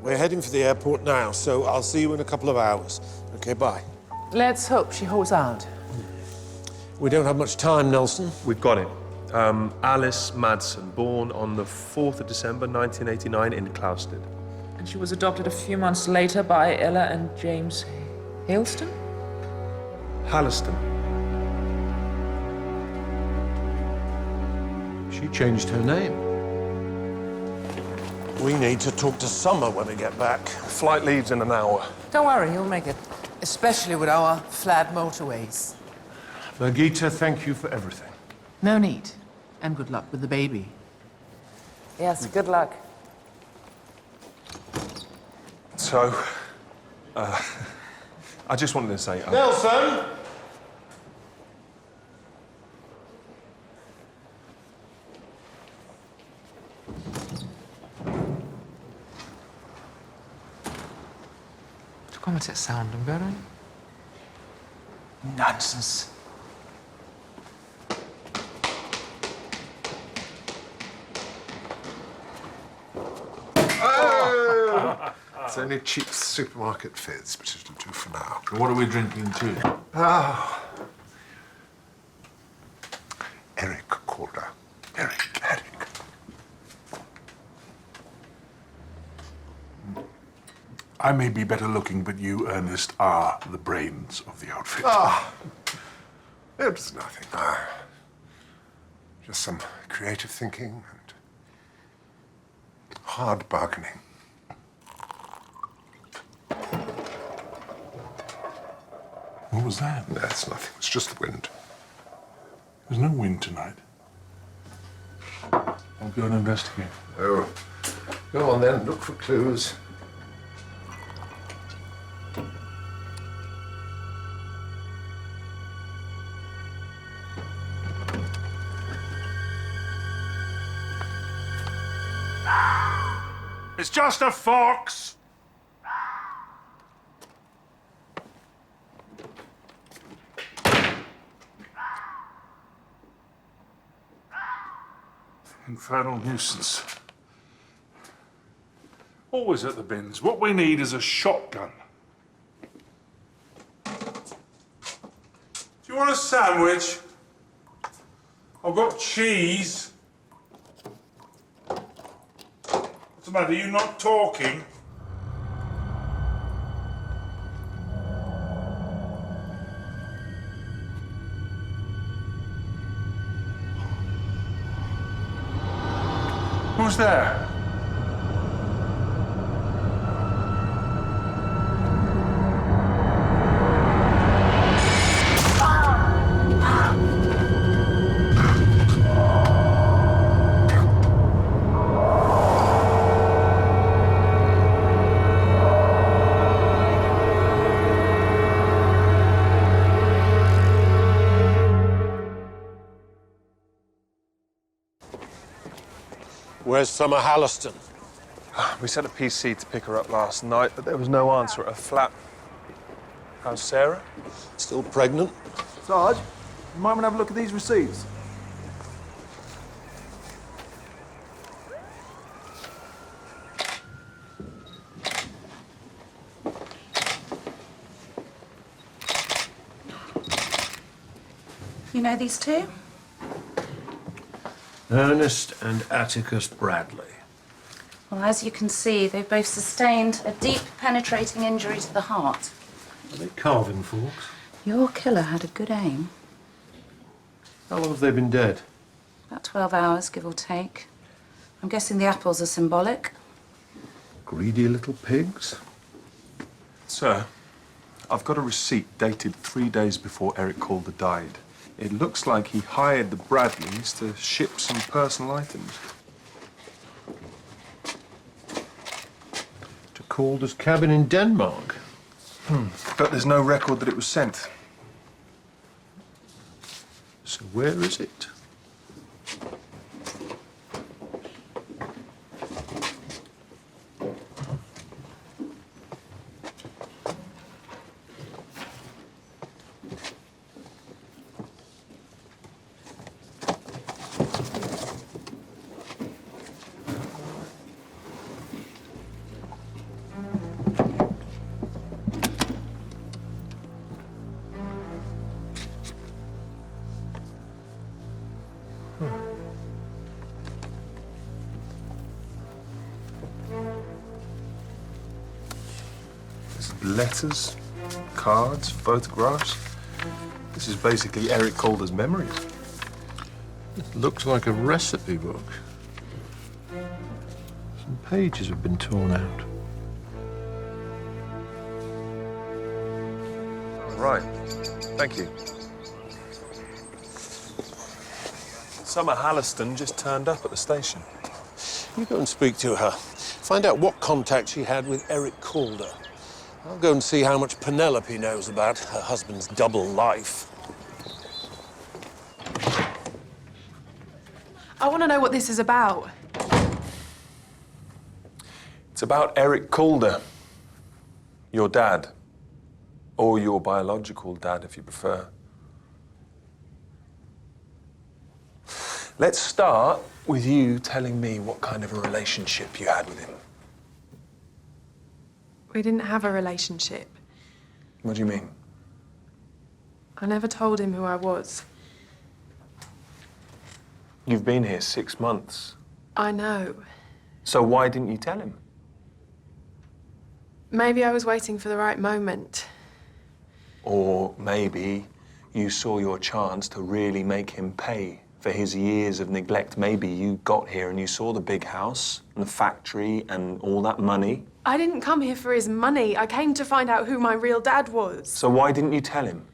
We're heading for the airport now, so I'll see you in a couple of hours. Okay, bye. Let's hope she holds out. We don't have much time, Nelson. We've got it. Alice Madsen, born on the 4th of December 1989 in Clousted. And she was adopted a few months later by Ella and James Haleston? Halliston. She changed her name. We need to talk to Summer when we get back. Flight leaves in an hour. Don't worry, you'll make it. Especially with our flat motorways. Birgitta, thank you for everything. No need. And good luck with the baby. Yes, good luck. So, I just wanted to say... Nelson! Kommer til at savne dem, gør du ikke? Nonsense. Oh! It's only cheap supermarket fizz, but it'll do for now. What are we drinking to? Ah. Eric Calder. Eric. I may be better looking, but you, Ernest, are the brains of the outfit. Ah. It's nothing. Just some creative thinking and hard bargaining. What was that? That's nothing. It's just the wind. There's no wind tonight. I'll go and investigate. Oh. Go on then, look for clues. It's just a fox! Infernal nuisance. Always at the bins. What we need is a shotgun. Do you want a sandwich? I've got cheese. What's the matter? Are you not talking? Who's there? Where's Summer Halliston? We sent a PC to pick her up last night, but there was no answer at her flat. How's Sarah? Still pregnant? Sarge, you might want to have a look at these receipts. You know these two? Ernest and Atticus Bradley. Well, as you can see, they've both sustained a deep, penetrating injury to the heart. Are they carving forks? Your killer had a good aim. How long have they been dead? About 12 hours, give or take. I'm guessing the apples are symbolic. Greedy little pigs. Sir, I've got a receipt dated 3 days before Eric Calder died. It looks like he hired the Bradleys to ship some personal items. To Calder's cabin in Denmark. But there's no record that it was sent. So where is it? Letters, cards, photographs. This is basically Eric Calder's memories. It looks like a recipe book. Some pages have been torn out. Right. Thank you. Summer Halliston just turned up at the station. You go and speak to her. Find out what contact she had with Eric Calder. I'll go and see how much Penelope knows about her husband's double life. I want to know what this is about. It's about Eric Calder, your dad. Or your biological dad, if you prefer. Let's start with you telling me what kind of a relationship you had with him. We didn't have a relationship. What do you mean? I never told him who I was. You've been here 6 months. I know. So why didn't you tell him? Maybe I was waiting for the right moment. Or maybe you saw your chance to really make him pay for his years of neglect. Maybe you got here and you saw the big house and the factory and all that money. I didn't come here for his money. I came to find out who my real dad was. So why didn't you tell him?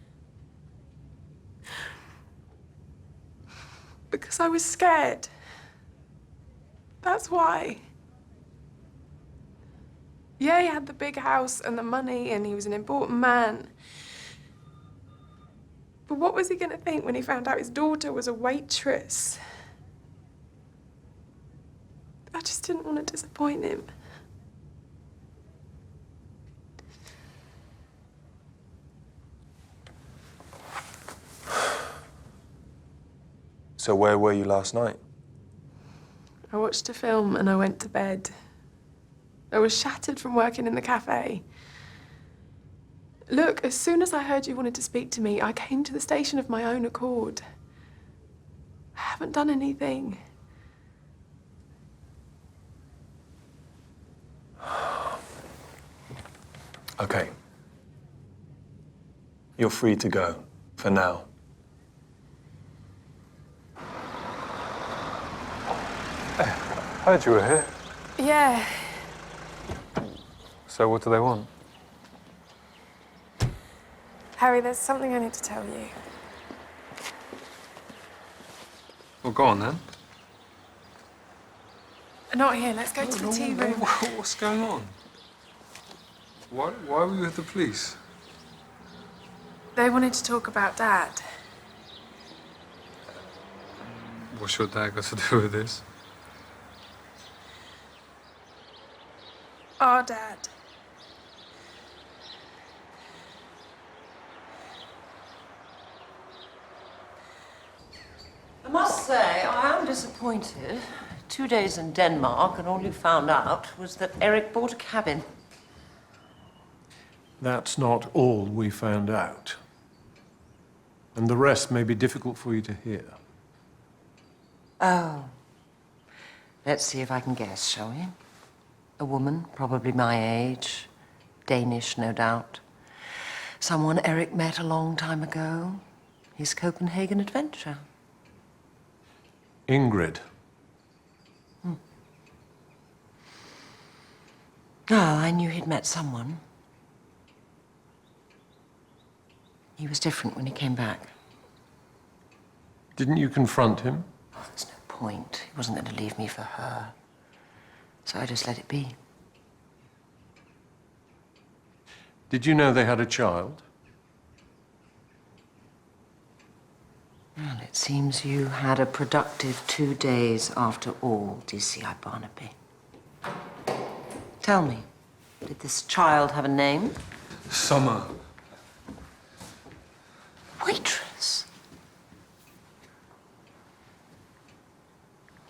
Because I was scared. That's why. Yeah, he had the big house and the money and he was an important man. But what was he going to think when he found out his daughter was a waitress? I just didn't want to disappoint him. So where were you last night? I watched a film and I went to bed. I was shattered from working in the cafe. Look, as soon as I heard you wanted to speak to me, I came to the station of my own accord. I haven't done anything. Okay. You're free to go, for now. Heard you were here. Yeah. So what do they want? Harry, there's something I need to tell you. Well, go on then. Not here, let's go to the tea room. What's going on? Why were you with the police? They wanted to talk about Dad. What's your dad got to do with this? Our Dad. I must say, I am disappointed. 2 days in Denmark, and all you found out was that Eric bought a cabin. That's not all we found out. And the rest may be difficult for you to hear. Oh. Let's see if I can guess, shall we? A woman, probably my age. Danish, no doubt. Someone Eric met a long time ago. His Copenhagen adventure. Ingrid. Oh, I knew he'd met someone. He was different when he came back. Didn't you confront him? Oh, there's no point. He wasn't going to leave me for her. So I just let it be. Did you know they had a child? Well, it seems you had a productive 2 days after all, DCI Barnaby. Tell me, did this child have a name? Summer. Waitress?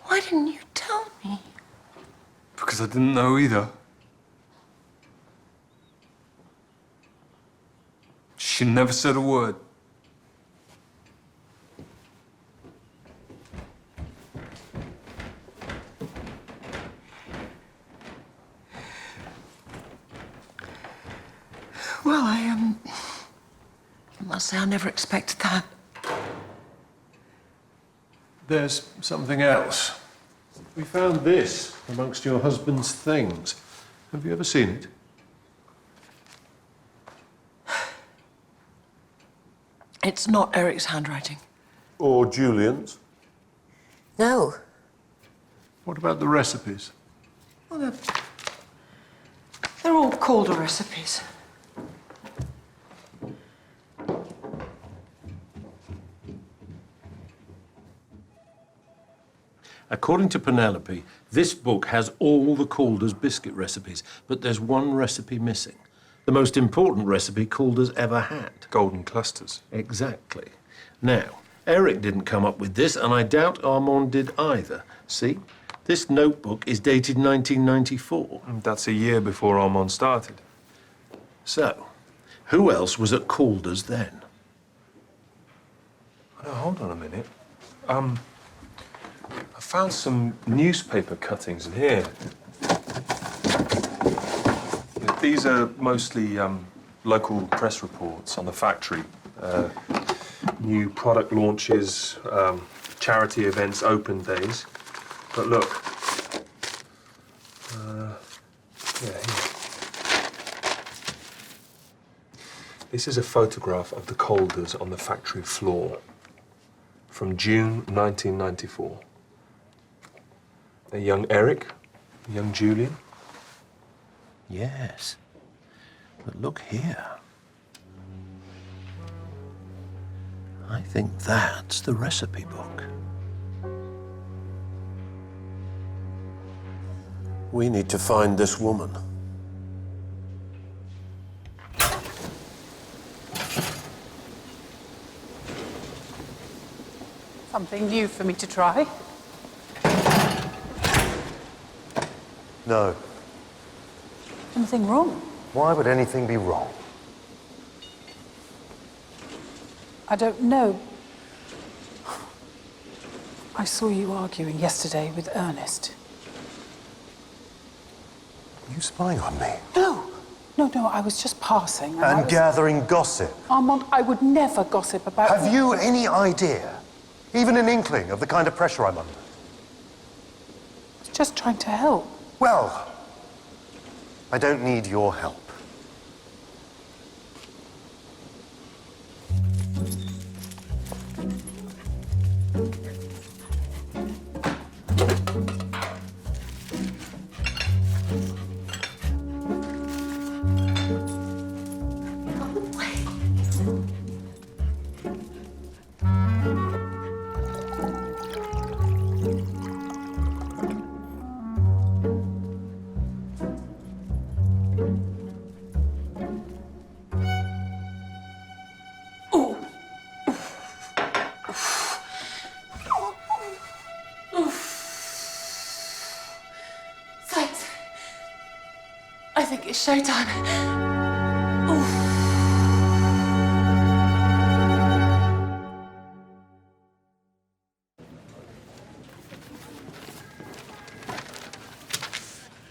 Why didn't you tell me? Because I didn't know either. She never said a word. I must say, I never expected that. There's something else. We found this amongst your husband's things. Have you ever seen it? It's not Eric's handwriting. Or Julian's? No. What about the recipes? Well, they're all Calder recipes. According to Penelope, this book has all the Calder's biscuit recipes, but there's one recipe missing. The most important recipe Calder's ever had. Golden clusters. Exactly. Now, Eric didn't come up with this, and I doubt Armand did either. See? This notebook is dated 1994. That's a year before Armand started. So, who else was at Calder's then? Oh, hold on a minute. I found some newspaper cuttings in here. These are mostly local press reports on the factory. New product launches, charity events, open days. But look. Here. This is a photograph of the Calders on the factory floor from June 1994. A young Eric, a young Julian. Yes. But look here. I think that's the recipe book. We need to find this woman. Something new for me to try. No. Anything wrong? Why would anything be wrong? I don't know. I saw you arguing yesterday with Ernest. Are you spying on me? No, I was just passing. And gathering gossip. Armand, I would never gossip about... Have you any idea, even an inkling, of the kind of pressure I'm under? I was just trying to help. Well, I don't need your help. I think it's showtime.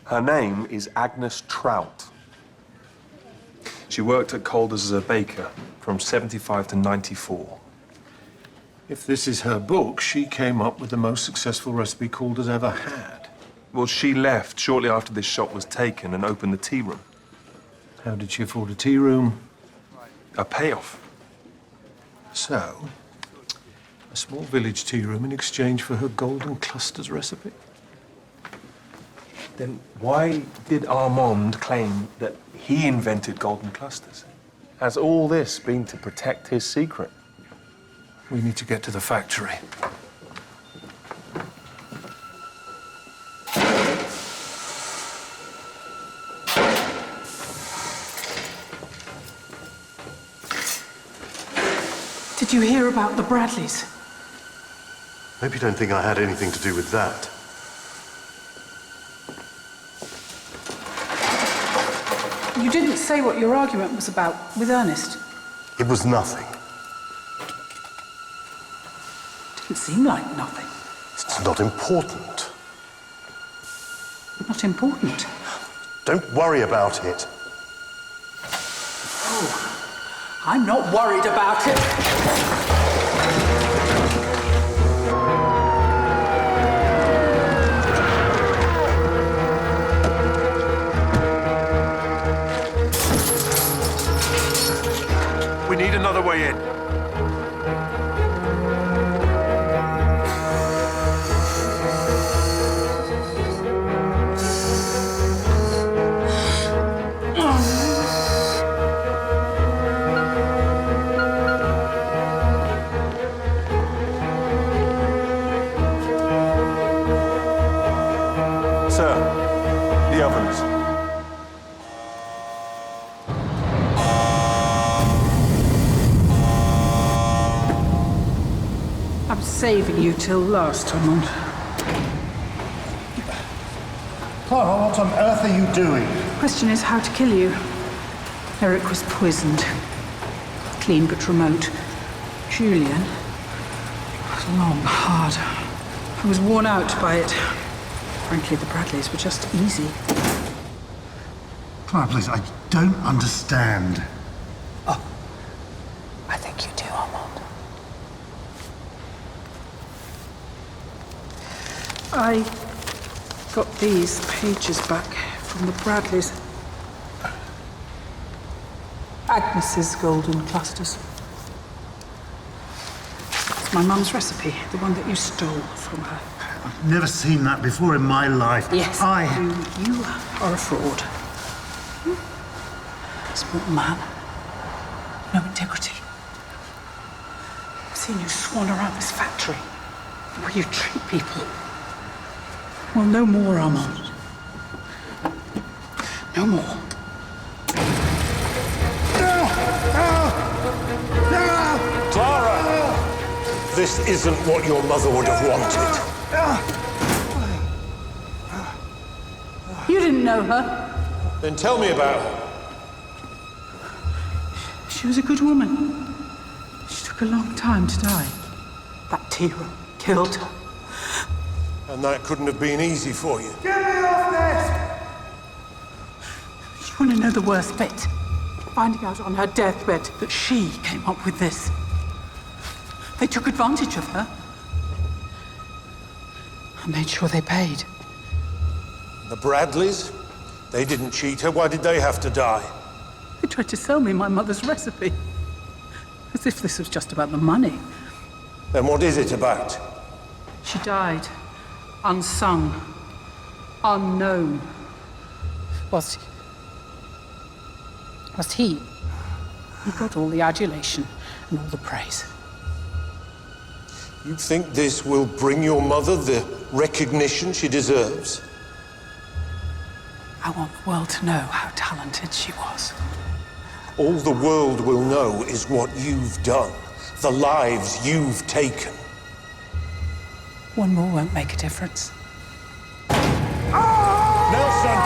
Her name is Agnes Trout. She worked at Calder's as a baker from 75 to 94. If this is her book, she came up with the most successful recipe Calder's ever had. Well, she left shortly after this shop was taken and opened the tea room. How did she afford a tea room? A payoff. So, a small village tea room in exchange for her golden clusters recipe? Then why did Armand claim that he invented golden clusters? Has all this been to protect his secret? We need to get to the factory. Did you hear about the Bradleys? Hope you don't think I had anything to do with that. You didn't say what your argument was about with Ernest. It was nothing. Didn't seem like nothing. It's not important. Not important. Don't worry about it. Oh, I'm not worried about it. We need another way in. Sir, the ovens. I'm saving you till last, Armand. Clara, what on earth are you doing? Question is how to kill you. Eric was poisoned. Clean but remote. Julian was long, hard. I was worn out by it. Frankly, the Bradleys were just easy. Clara, please, I don't understand. I think you do, Armand. I got these pages back from the Bradleys. Agnes's golden clusters. It's my mum's recipe, the one that you stole from her. I've never seen that before in my life. Yes, you are a fraud. Small man. No integrity. I've seen you swan around this factory, the way you treat people. Well, no more, Armand. No more. Clara! This isn't what your mother would have wanted. You didn't know her. Then tell me about her. She was a good woman. She took a long time to die. That tea room killed her. And that couldn't have been easy for you. Get me off this! You want to know the worst bit? Finding out on her deathbed that she came up with this. They took advantage of her. I made sure they paid. The Bradleys? They didn't cheat her. Why did they have to die? They tried to sell me my mother's recipe. As if this was just about the money. Then what is it about? She died. Unsung. Unknown. Was he? He got all the adulation and all the praise. You think this will bring your mother the recognition she deserves? I want the world to know how talented she was. All the world will know is what you've done, the lives you've taken. One more won't make a difference. Nelson!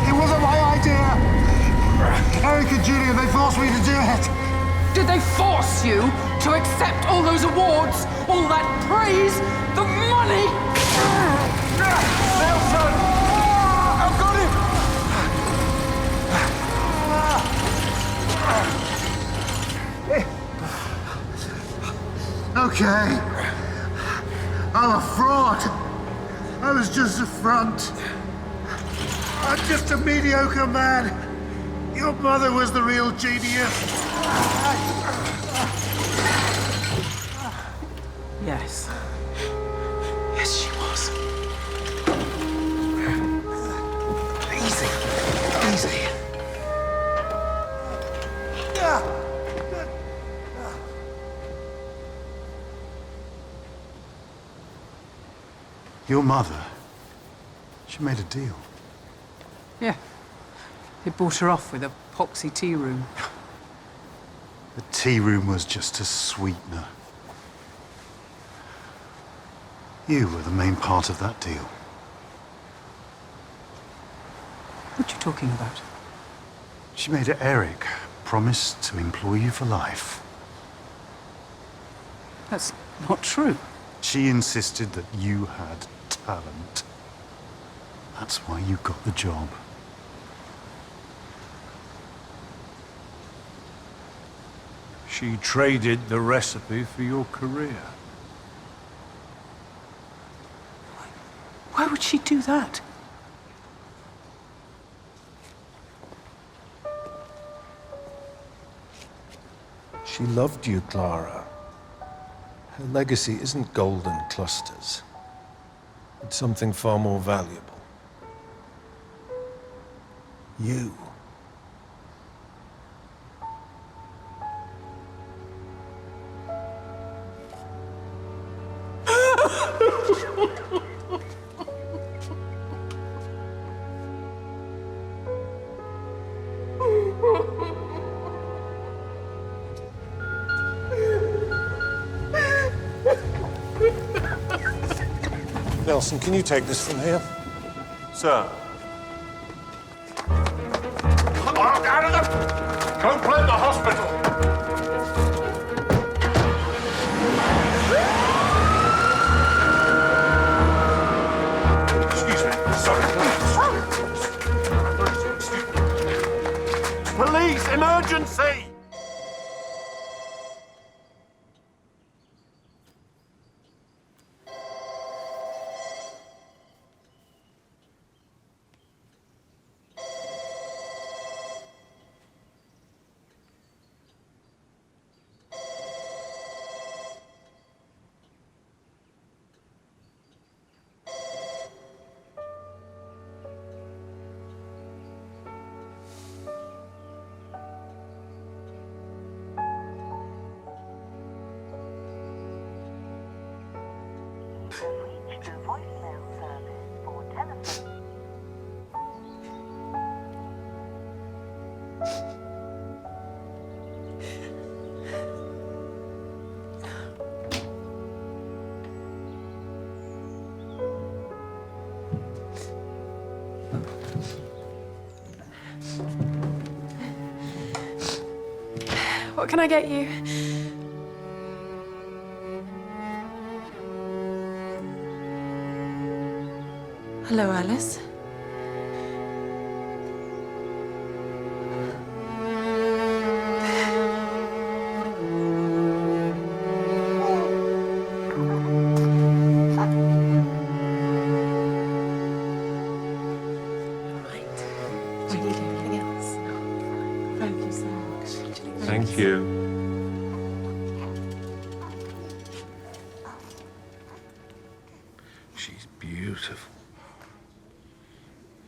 It wasn't my idea! Eric and Julian, they forced me to do it! Did they force you to accept all those awards, all that praise, the money? Nelson! I've got him! Okay. I'm a fraud. I was just a front. I'm just a mediocre man. Your mother was the real genius. Yes. Yes, she was. Easy. Easy. Your mother, she made a deal. Yeah. They bought her off with a poxy tea room. The tea room was just a sweetener. You were the main part of that deal. What are you talking about? She made Eric promise to employ you for life. That's not true. She insisted that you had talent. That's why you got the job. She traded the recipe for your career. Why would she do that? She loved you, Clara. Her legacy isn't golden clusters. It's something far more valuable. You. Nelson, can you take this from here? Sir. Don't blame the hospital! Excuse me. Sorry, please. Police! Emergency! What can I get you? Hello, Alice. Thank you. She's beautiful.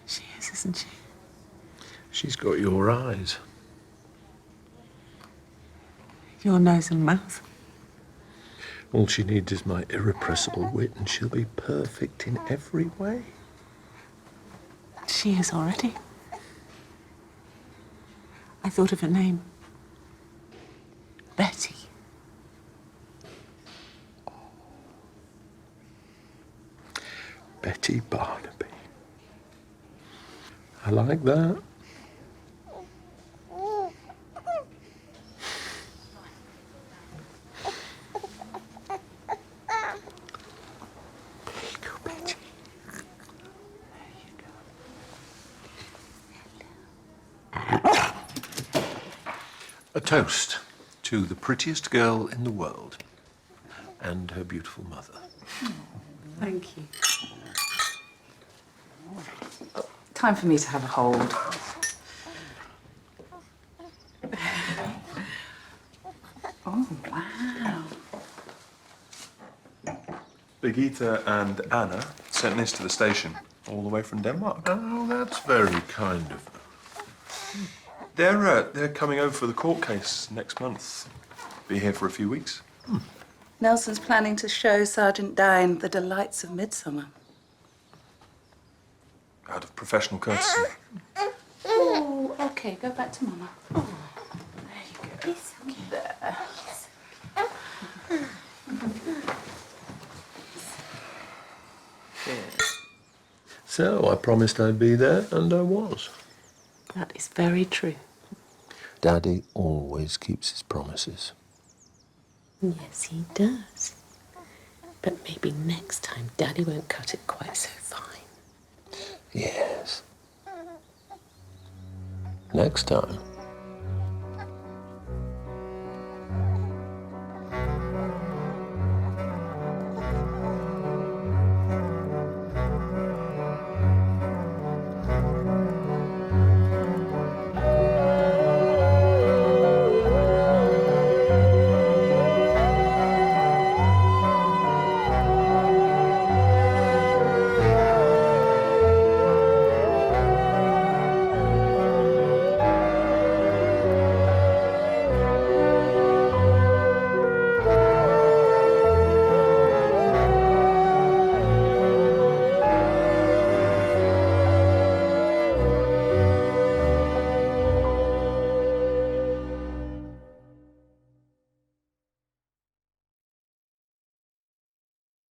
She is, isn't she? She's got your eyes. Your nose and mouth. All she needs is my irrepressible wit, and she'll be perfect in every way. She is already. I thought of a name. Betty. Betty Barnaby. I like that. A toast to the prettiest girl in the world and her beautiful mother. Thank you. Time for me to have a hold. Oh, wow. Birgitta and Anna sent this to the station, all the way from Denmark. Oh, that's very kind of them. They're coming over for the court case next month. Be here for a few weeks. Nelson's planning to show Sergeant Dine the delights of Midsomer. Out of professional courtesy. Oh, okay, go back to Mama. Oh, there you go. It's okay. There. So I promised I'd be there, and I was. That is very true. Daddy always keeps his promises. Yes, he does. But maybe next time Daddy won't cut it quite so fine. Yes. Next time.